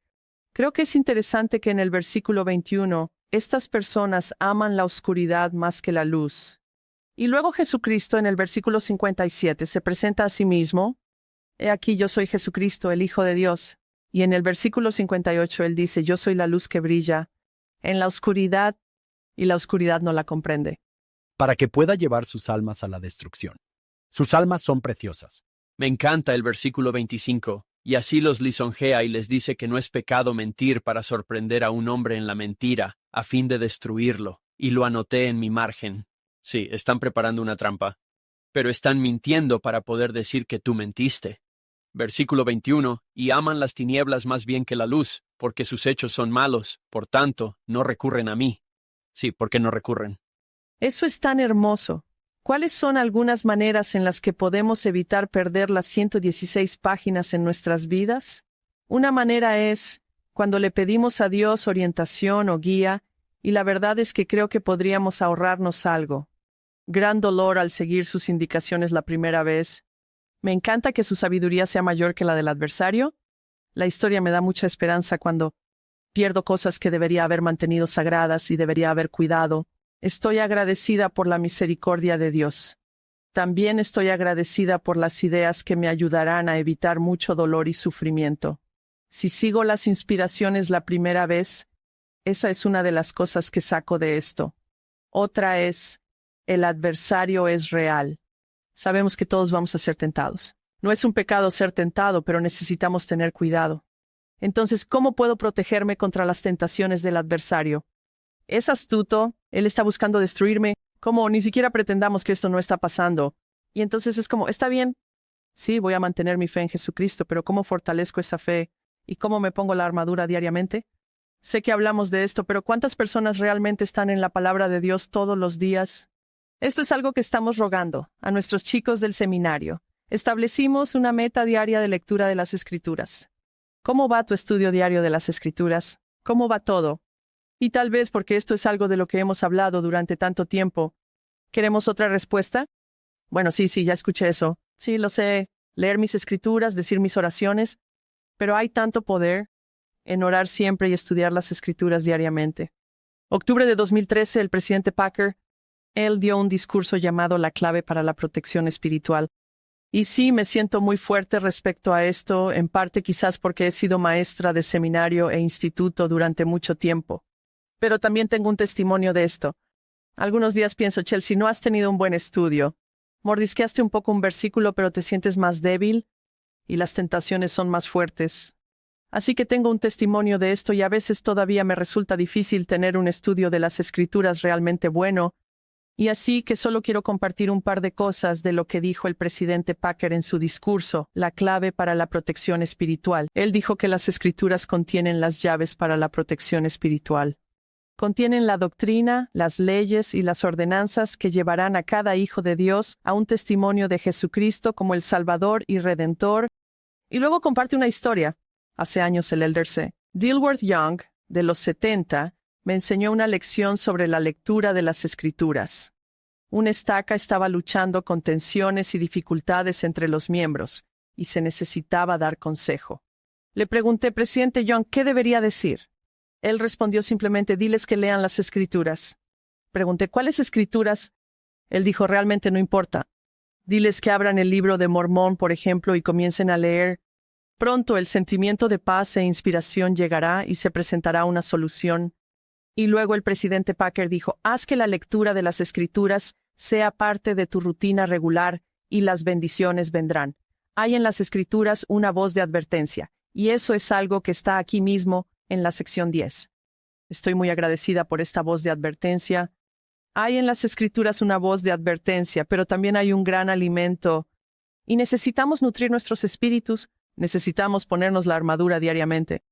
Creo que es interesante que en el versículo 21, estas personas aman la oscuridad más que la luz. Y luego Jesucristo en el versículo 57 se presenta a sí mismo. He aquí yo soy Jesucristo, el Hijo de Dios. Y en el versículo 58 él dice, yo soy la luz que brilla en la oscuridad, y la oscuridad no la comprende. Para que pueda llevar sus almas a la destrucción. Sus almas son preciosas. Me encanta el versículo 25, y así los lisonjea y les dice que no es pecado mentir para sorprender a un hombre en la mentira, a fin de destruirlo, y lo anoté en mi margen. Sí, están preparando una trampa, pero están mintiendo para poder decir que tú mentiste. Versículo 21, y aman las tinieblas más bien que la luz, porque sus hechos son malos, por tanto, no recurren a mí. Sí, ¿por qué no recurren? Eso es tan hermoso. ¿Cuáles son algunas maneras en las que podemos evitar perder las 116 páginas en nuestras vidas? Una manera es cuando le pedimos a Dios orientación o guía, y la verdad es que creo que podríamos ahorrarnos algo. Gran dolor al seguir sus indicaciones la primera vez. Me encanta que su sabiduría sea mayor que la del adversario. La historia me da mucha esperanza cuando pierdo cosas que debería haber mantenido sagradas y debería haber cuidado. Estoy agradecida por la misericordia de Dios. También estoy agradecida por las ideas que me ayudarán a evitar mucho dolor y sufrimiento. Si sigo las inspiraciones la primera vez, esa es una de las cosas que saco de esto. Otra es, el adversario es real. Sabemos que todos vamos a ser tentados. No es un pecado ser tentado, pero necesitamos tener cuidado. Entonces, ¿cómo puedo protegerme contra las tentaciones del adversario? Es astuto, él está buscando destruirme, como ni siquiera pretendamos que esto no está pasando. Y entonces es como, está bien, sí, voy a mantener mi fe en Jesucristo, pero ¿cómo fortalezco esa fe? ¿Y cómo me pongo la armadura diariamente? Sé que hablamos de esto, pero ¿cuántas personas realmente están en la palabra de Dios todos los días? Esto es algo que estamos rogando a nuestros chicos del seminario. Establecimos una meta diaria de lectura de las Escrituras. ¿Cómo va tu estudio diario de las Escrituras? ¿Cómo va todo? Y tal vez porque esto es algo de lo que hemos hablado durante tanto tiempo. ¿Queremos otra respuesta? Bueno, sí, ya escuché eso. Sí, lo sé. Leer mis Escrituras, decir mis oraciones. Pero hay tanto poder en orar siempre y estudiar las Escrituras diariamente. Octubre de 2013, el presidente Packer, él dio un discurso llamado La clave para la protección espiritual. Y sí, me siento muy fuerte respecto a esto, en parte quizás porque he sido maestra de seminario e instituto durante mucho tiempo. Pero también tengo un testimonio de esto. Algunos días pienso, Chelsea, no has tenido un buen estudio. Mordisqueaste un poco un versículo, pero te sientes más débil. y las tentaciones son más fuertes. Así que tengo un testimonio de esto y a veces todavía me resulta difícil tener un estudio de las Escrituras realmente bueno, y así que solo quiero compartir un par de cosas de lo que dijo el presidente Packer en su discurso, la clave para la protección espiritual. Él dijo que las Escrituras contienen las llaves para la protección espiritual. Contienen la doctrina, las leyes y las ordenanzas que llevarán a cada hijo de Dios a un testimonio de Jesucristo como el Salvador y Redentor. Y luego comparte una historia. Hace años el elder C. Dilworth Young, de los 70, me enseñó una lección sobre la lectura de las Escrituras. Una estaca estaba luchando con tensiones y dificultades entre los miembros, y se necesitaba dar consejo. Le pregunté, presidente Young, ¿qué debería decir? Él respondió simplemente, diles que lean las Escrituras. Pregunté, ¿cuáles Escrituras? Él dijo, realmente no importa. Diles que abran el libro de Mormón, por ejemplo, y comiencen a leer. Pronto el sentimiento de paz e inspiración llegará y se presentará una solución. Y luego el presidente Packer dijo, haz que la lectura de las Escrituras sea parte de tu rutina regular y las bendiciones vendrán. Hay en las Escrituras una voz de advertencia, y eso es algo que está aquí mismo en la sección 10. Estoy muy agradecida por esta voz de advertencia. Hay en las Escrituras una voz de advertencia, pero también hay un gran alimento. Y necesitamos nutrir nuestros espíritus, necesitamos ponernos la armadura diariamente.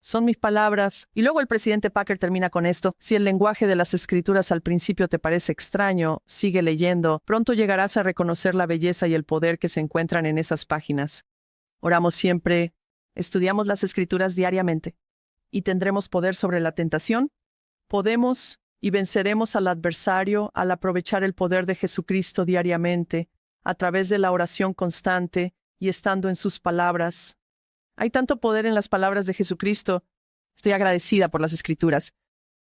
Son mis palabras. Y luego el presidente Packer termina con esto. Si el lenguaje de las Escrituras al principio te parece extraño, sigue leyendo. Pronto llegarás a reconocer la belleza y el poder que se encuentran en esas páginas. Oramos siempre, estudiamos las Escrituras diariamente. ¿Y tendremos poder sobre la tentación? Podemos y venceremos al adversario al aprovechar el poder de Jesucristo diariamente, a través de la oración constante y estando en sus palabras. Hay tanto poder en las palabras de Jesucristo. Estoy agradecida por las Escrituras.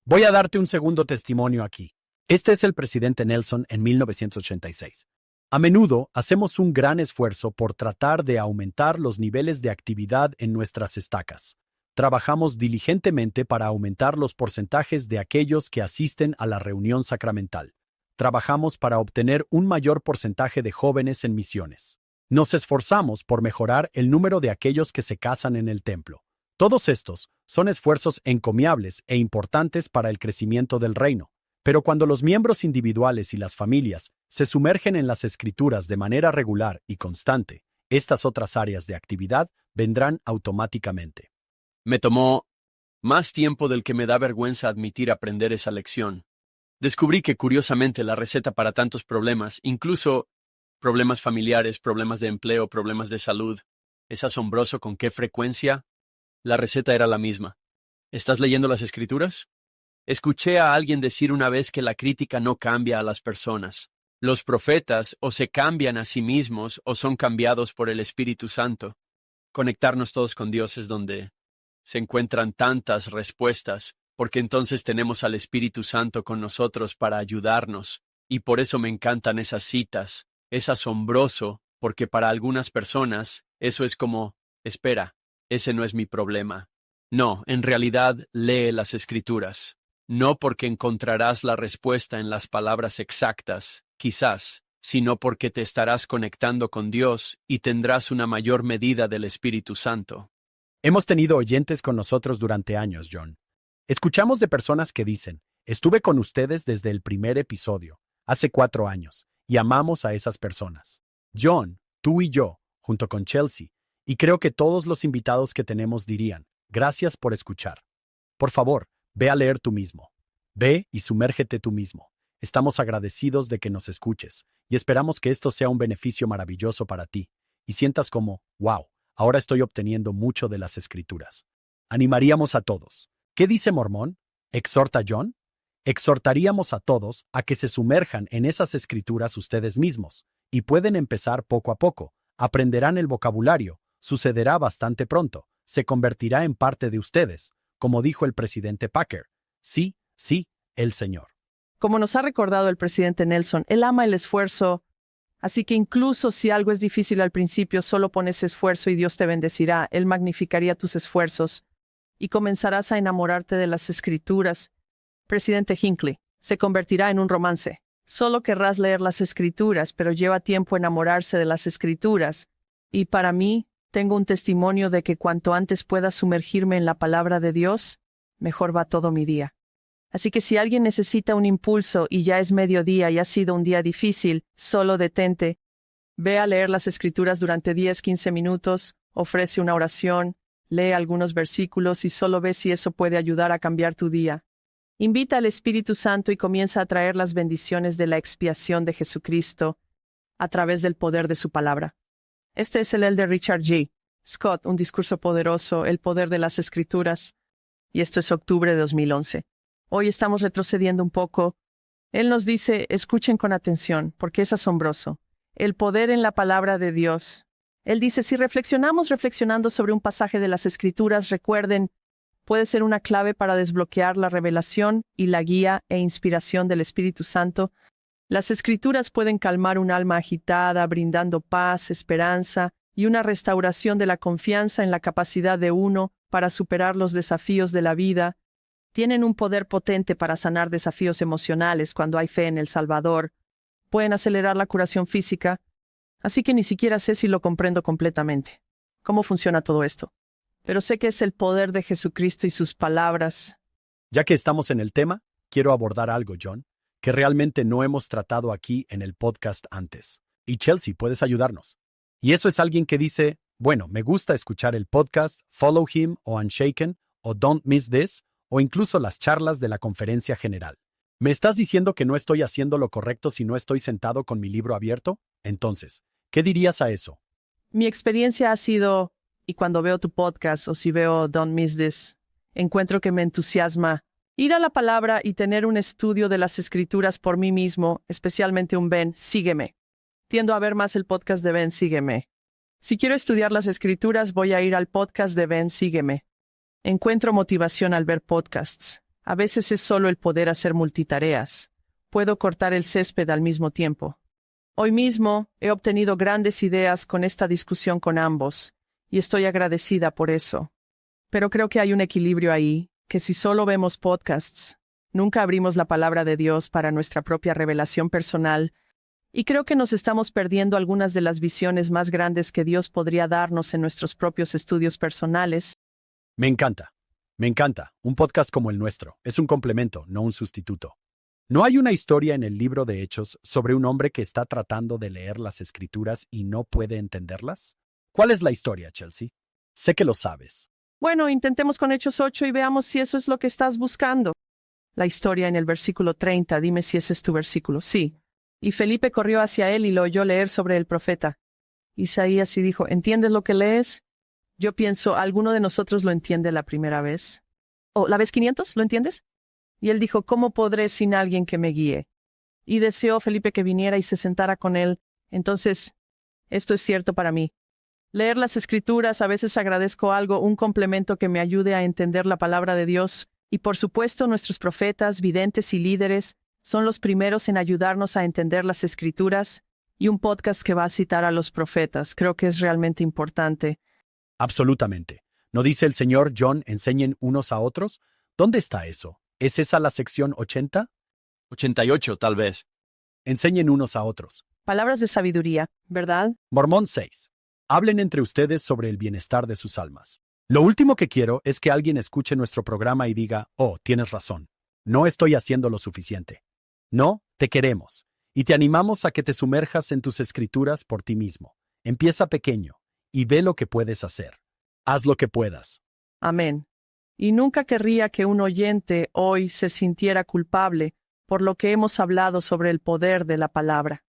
Voy a darte un segundo testimonio aquí. Este es el presidente Nelson en 1986. A menudo hacemos un gran esfuerzo por tratar de aumentar los niveles de actividad en nuestras estacas. Trabajamos diligentemente para aumentar los porcentajes de aquellos que asisten a la reunión sacramental. Trabajamos para obtener un mayor porcentaje de jóvenes en misiones. Nos esforzamos por mejorar el número de aquellos que se casan en el templo. Todos estos son esfuerzos encomiables e importantes para el crecimiento del reino. Pero cuando los miembros individuales y las familias se sumergen en las Escrituras de manera regular y constante, estas otras áreas de actividad vendrán automáticamente. Me tomó más tiempo del que me da vergüenza admitir aprender esa lección. Descubrí que, curiosamente, la receta para tantos problemas, incluso problemas familiares, problemas de empleo, problemas de salud, es asombroso con qué frecuencia la receta era la misma. ¿Estás leyendo las Escrituras? Escuché a alguien decir una vez que la crítica no cambia a las personas. Los profetas o se cambian a sí mismos o son cambiados por el Espíritu Santo. Conectarnos todos con Dios es donde se encuentran tantas respuestas, porque entonces tenemos al Espíritu Santo con nosotros para ayudarnos, y por eso me encantan esas citas. Es asombroso, porque para algunas personas eso es como, espera, ese no es mi problema. No, en realidad lee las Escrituras. No porque encontrarás la respuesta en las palabras exactas, quizás, sino porque te estarás conectando con Dios y tendrás una mayor medida del Espíritu Santo. Hemos tenido oyentes con nosotros durante años, John. Escuchamos de personas que dicen, estuve con ustedes desde el primer episodio, hace 4 años, y amamos a esas personas. John, tú y yo, junto con Chelsea, y creo que todos los invitados que tenemos dirían, gracias por escuchar. Por favor, ve a leer tú mismo. Ve y sumérgete tú mismo. Estamos agradecidos de que nos escuches, y esperamos que esto sea un beneficio maravilloso para ti, y sientas como, wow, ahora estoy obteniendo mucho de las Escrituras. Animaríamos a todos. ¿Qué dice Mormón? ¿Exhorta John? Exhortaríamos a todos a que se sumerjan en esas Escrituras ustedes mismos, y pueden empezar poco a poco. Aprenderán el vocabulario, sucederá bastante pronto, se convertirá en parte de ustedes, como dijo el presidente Packer. Sí, sí, el Señor. Como nos ha recordado el presidente Nelson, él ama el esfuerzo. Así que incluso si algo es difícil al principio, solo pones esfuerzo y Dios te bendecirá. Él magnificaría tus esfuerzos y comenzarás a enamorarte de las Escrituras. Presidente Hinckley, se convertirá en un romance. Solo querrás leer las Escrituras, pero lleva tiempo enamorarse de las Escrituras. Y para mí, Tengo un testimonio de que cuanto antes pueda sumergirme en la palabra de Dios, mejor va todo mi día. Así que si alguien necesita un impulso y ya es mediodía y ha sido un día difícil, solo detente. Ve a leer las Escrituras durante 10-15 minutos, ofrece una oración, lee algunos versículos y solo ve si eso puede ayudar a cambiar tu día. Invita al Espíritu Santo y comienza a traer las bendiciones de la expiación de Jesucristo a través del poder de su palabra. Este es el de Richard G. Scott, un discurso poderoso, el poder de las Escrituras. Y esto es octubre de 2011. Hoy estamos retrocediendo un poco. Él nos dice, escuchen con atención, porque es asombroso. El poder en la palabra de Dios. Él dice, si reflexionando sobre un pasaje de las Escrituras, recuerden, puede ser una clave para desbloquear la revelación y la guía e inspiración del Espíritu Santo. Las Escrituras pueden calmar un alma agitada, brindando paz, esperanza y una restauración de la confianza en la capacidad de uno para superar los desafíos de la vida. Tienen un poder potente para sanar desafíos emocionales cuando hay fe en el Salvador. Pueden acelerar la curación física. Así que ni siquiera sé si lo comprendo completamente. ¿Cómo funciona todo esto? Pero sé que es el poder de Jesucristo y sus palabras. Ya que estamos en el tema, quiero abordar algo, John, que realmente no hemos tratado aquí en el podcast antes. Y Chelsea, puedes ayudarnos. Y eso es alguien que dice, bueno, me gusta escuchar el podcast, Follow Him o Unshaken o Don't Miss This, o incluso las charlas de la conferencia general. ¿Me estás diciendo que no estoy haciendo lo correcto si no estoy sentado con mi libro abierto? Entonces, ¿qué dirías a eso? Mi experiencia ha sido, y cuando veo tu podcast o si veo Don't Miss This, encuentro que me entusiasma ir a la palabra y tener un estudio de las Escrituras por mí mismo, especialmente un Ven, sígueme. Tiendo a ver más el podcast de Ven, sígueme. Si quiero estudiar las Escrituras, voy a ir al podcast de Ven, sígueme. Encuentro motivación al ver podcasts. A veces es solo el poder hacer multitareas. Puedo cortar el césped al mismo tiempo. Hoy mismo he obtenido grandes ideas con esta discusión con ambos, y estoy agradecida por eso. Pero creo que hay un equilibrio ahí, que si solo vemos podcasts, nunca abrimos la palabra de Dios para nuestra propia revelación personal, y creo que nos estamos perdiendo algunas de las visiones más grandes que Dios podría darnos en nuestros propios estudios personales. Me encanta. Me encanta. Un podcast como el nuestro. Es un complemento, no un sustituto. ¿No hay una historia en el libro de Hechos sobre un hombre que está tratando de leer las Escrituras y no puede entenderlas? ¿Cuál es la historia, Chelsea? Sé que lo sabes. Bueno, intentemos con Hechos 8 y veamos si eso es lo que estás buscando. La historia en el versículo 30, dime si ese es tu versículo. Sí. Y Felipe corrió hacia él y lo oyó leer sobre el profeta Isaías y dijo, ¿entiendes lo que lees? Yo pienso, ¿alguno de nosotros lo entiende la primera vez? ¿O la vez 500? ¿Lo entiendes? Y él dijo, ¿cómo podré sin alguien que me guíe? Y deseó Felipe que viniera y se sentara con él. Entonces, esto es cierto para mí. Leer las Escrituras, a veces agradezco algo, un complemento que me ayude a entender la palabra de Dios. Y por supuesto, nuestros profetas, videntes y líderes son los primeros en ayudarnos a entender las Escrituras. Y un podcast que va a citar a los profetas, creo que es realmente importante. Absolutamente. ¿No dice el Señor, John, enseñen unos a otros? ¿Dónde está eso? ¿Es esa la sección 80? 88, tal vez. Enseñen unos a otros. Palabras de sabiduría, ¿verdad? Mormón 6. Hablen entre ustedes sobre el bienestar de sus almas. Lo último que quiero es que alguien escuche nuestro programa y diga, oh, tienes razón. No estoy haciendo lo suficiente. No, te queremos. Y te animamos a que te sumerjas en tus escrituras por ti mismo. Empieza pequeño y ve lo que puedes hacer. Haz lo que puedas. Amén. Y nunca querría que un oyente hoy se sintiera culpable por lo que hemos hablado sobre el poder de la palabra.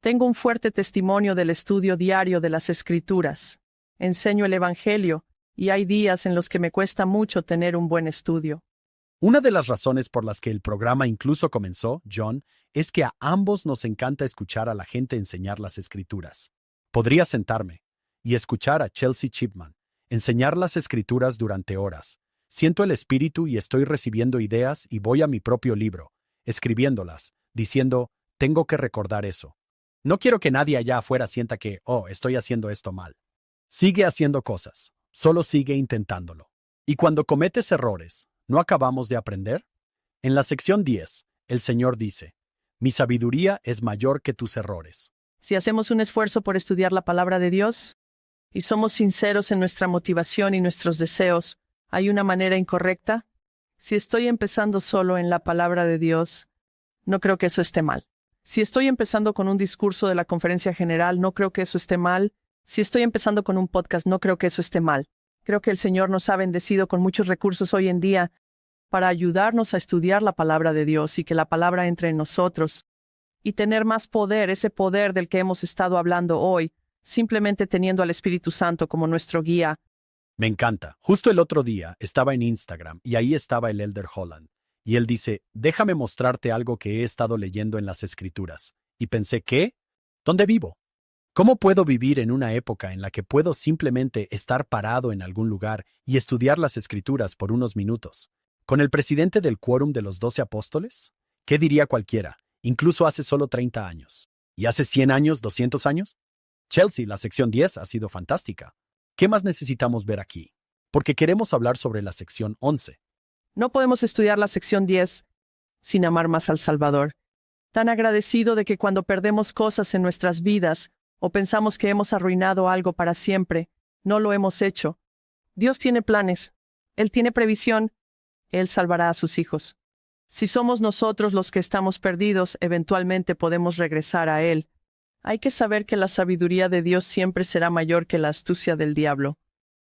Tengo un fuerte testimonio del estudio diario de las Escrituras. Enseño el Evangelio, y hay días en los que me cuesta mucho tener un buen estudio. Una de las razones por las que el programa incluso comenzó, John, es que a ambos nos encanta escuchar a la gente enseñar las Escrituras. Podría sentarme y escuchar a Chelsea Chipman enseñar las Escrituras durante horas. Siento el espíritu y estoy recibiendo ideas y voy a mi propio libro, escribiéndolas, diciendo, tengo que recordar eso. No quiero que nadie allá afuera sienta que, oh, estoy haciendo esto mal. Sigue haciendo cosas, solo sigue intentándolo. Y cuando cometes errores, ¿no acabamos de aprender? En la sección 10, el Señor dice, mi sabiduría es mayor que tus errores. Si hacemos un esfuerzo por estudiar la palabra de Dios, y somos sinceros en nuestra motivación y nuestros deseos, ¿hay una manera incorrecta? Si estoy empezando solo en la palabra de Dios, no creo que eso esté mal. Si estoy empezando con un discurso de la conferencia general, no creo que eso esté mal. Si estoy empezando con un podcast, no creo que eso esté mal. Creo que el Señor nos ha bendecido con muchos recursos hoy en día para ayudarnos a estudiar la palabra de Dios y que la palabra entre en nosotros y tener más poder, ese poder del que hemos estado hablando hoy, simplemente teniendo al Espíritu Santo como nuestro guía. Me encanta. Justo el otro día estaba en Instagram y ahí estaba el Elder Holland. Y él dice, déjame mostrarte algo que he estado leyendo en las Escrituras. Y pensé, ¿qué? ¿Dónde vivo? ¿Cómo puedo vivir en una época en la que puedo simplemente estar parado en algún lugar y estudiar las Escrituras por unos minutos? ¿Con el presidente del Quórum de los 12 apóstoles? ¿Qué diría cualquiera? Incluso hace solo 30 años. ¿Y hace 100 años, 200 años? Chelsea, la sección 10 ha sido fantástica. ¿Qué más necesitamos ver aquí? Porque queremos hablar sobre la sección 11. No podemos estudiar la sección 10 sin amar más al Salvador. Tan agradecido de que cuando perdemos cosas en nuestras vidas o pensamos que hemos arruinado algo para siempre, no lo hemos hecho. Dios tiene planes. Él tiene previsión. Él salvará a sus hijos. Si somos nosotros los que estamos perdidos, eventualmente podemos regresar a Él. Hay que saber que la sabiduría de Dios siempre será mayor que la astucia del diablo.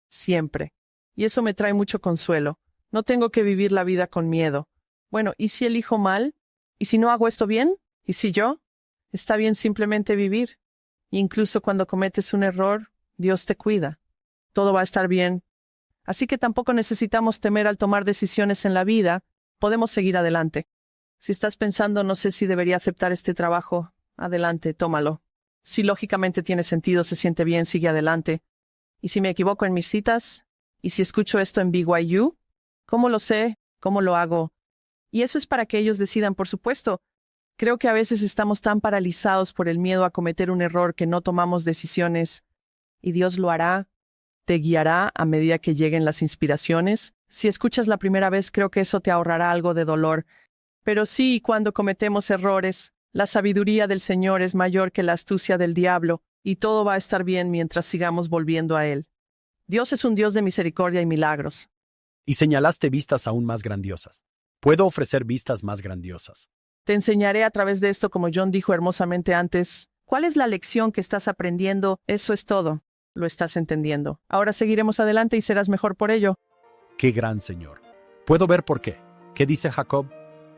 Siempre. Y eso me trae mucho consuelo. No tengo que vivir la vida con miedo. Bueno, ¿y si elijo mal? ¿Y si no hago esto bien? ¿Y si yo? Está bien simplemente vivir. Incluso cuando cometes un error, Dios te cuida. Todo va a estar bien. Así que tampoco necesitamos temer al tomar decisiones en la vida. Podemos seguir adelante. Si estás pensando, no sé si debería aceptar este trabajo, adelante, tómalo. Si lógicamente tiene sentido, se siente bien, sigue adelante. ¿Y si me equivoco en mis citas? ¿Y si escucho esto en BYU? ¿Cómo lo sé? ¿Cómo lo hago? Y eso es para que ellos decidan, por supuesto. Creo que a veces estamos tan paralizados por el miedo a cometer un error que no tomamos decisiones. Y Dios lo hará, te guiará a medida que lleguen las inspiraciones. Si escuchas la primera vez, creo que eso te ahorrará algo de dolor. Pero sí, cuando cometemos errores, la sabiduría del Señor es mayor que la astucia del diablo, y todo va a estar bien mientras sigamos volviendo a Él. Dios es un Dios de misericordia y milagros. Y señalaste vistas aún más grandiosas. Puedo ofrecer vistas más grandiosas. Te enseñaré a través de esto, como John dijo hermosamente antes. ¿Cuál es la lección que estás aprendiendo? Eso es todo. Lo estás entendiendo. Ahora seguiremos adelante y serás mejor por ello. ¡Qué gran Señor! ¿Puedo ver por qué? ¿Qué dice Jacob?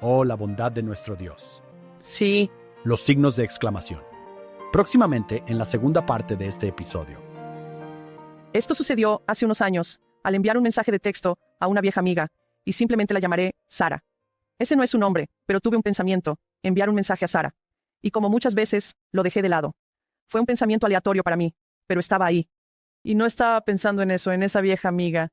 Oh, la bondad de nuestro Dios. Sí. Los signos de exclamación. Próximamente, en la segunda parte de este episodio. Esto sucedió hace unos años, al enviar un mensaje de texto a una vieja amiga, y simplemente la llamaré Sara. Ese no es su nombre, pero tuve un pensamiento, enviar un mensaje a Sara. Y como muchas veces, lo dejé de lado. Fue un pensamiento aleatorio para mí, pero estaba ahí. Y no estaba pensando en eso, en esa vieja amiga.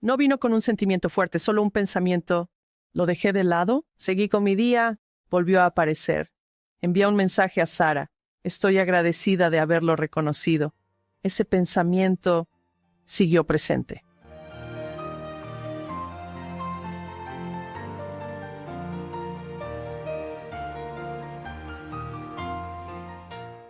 No vino con un sentimiento fuerte, solo un pensamiento. Lo dejé de lado, seguí con mi día, volvió a aparecer. Envié un mensaje a Sara. Estoy agradecida de haberlo reconocido. Ese pensamiento siguió presente.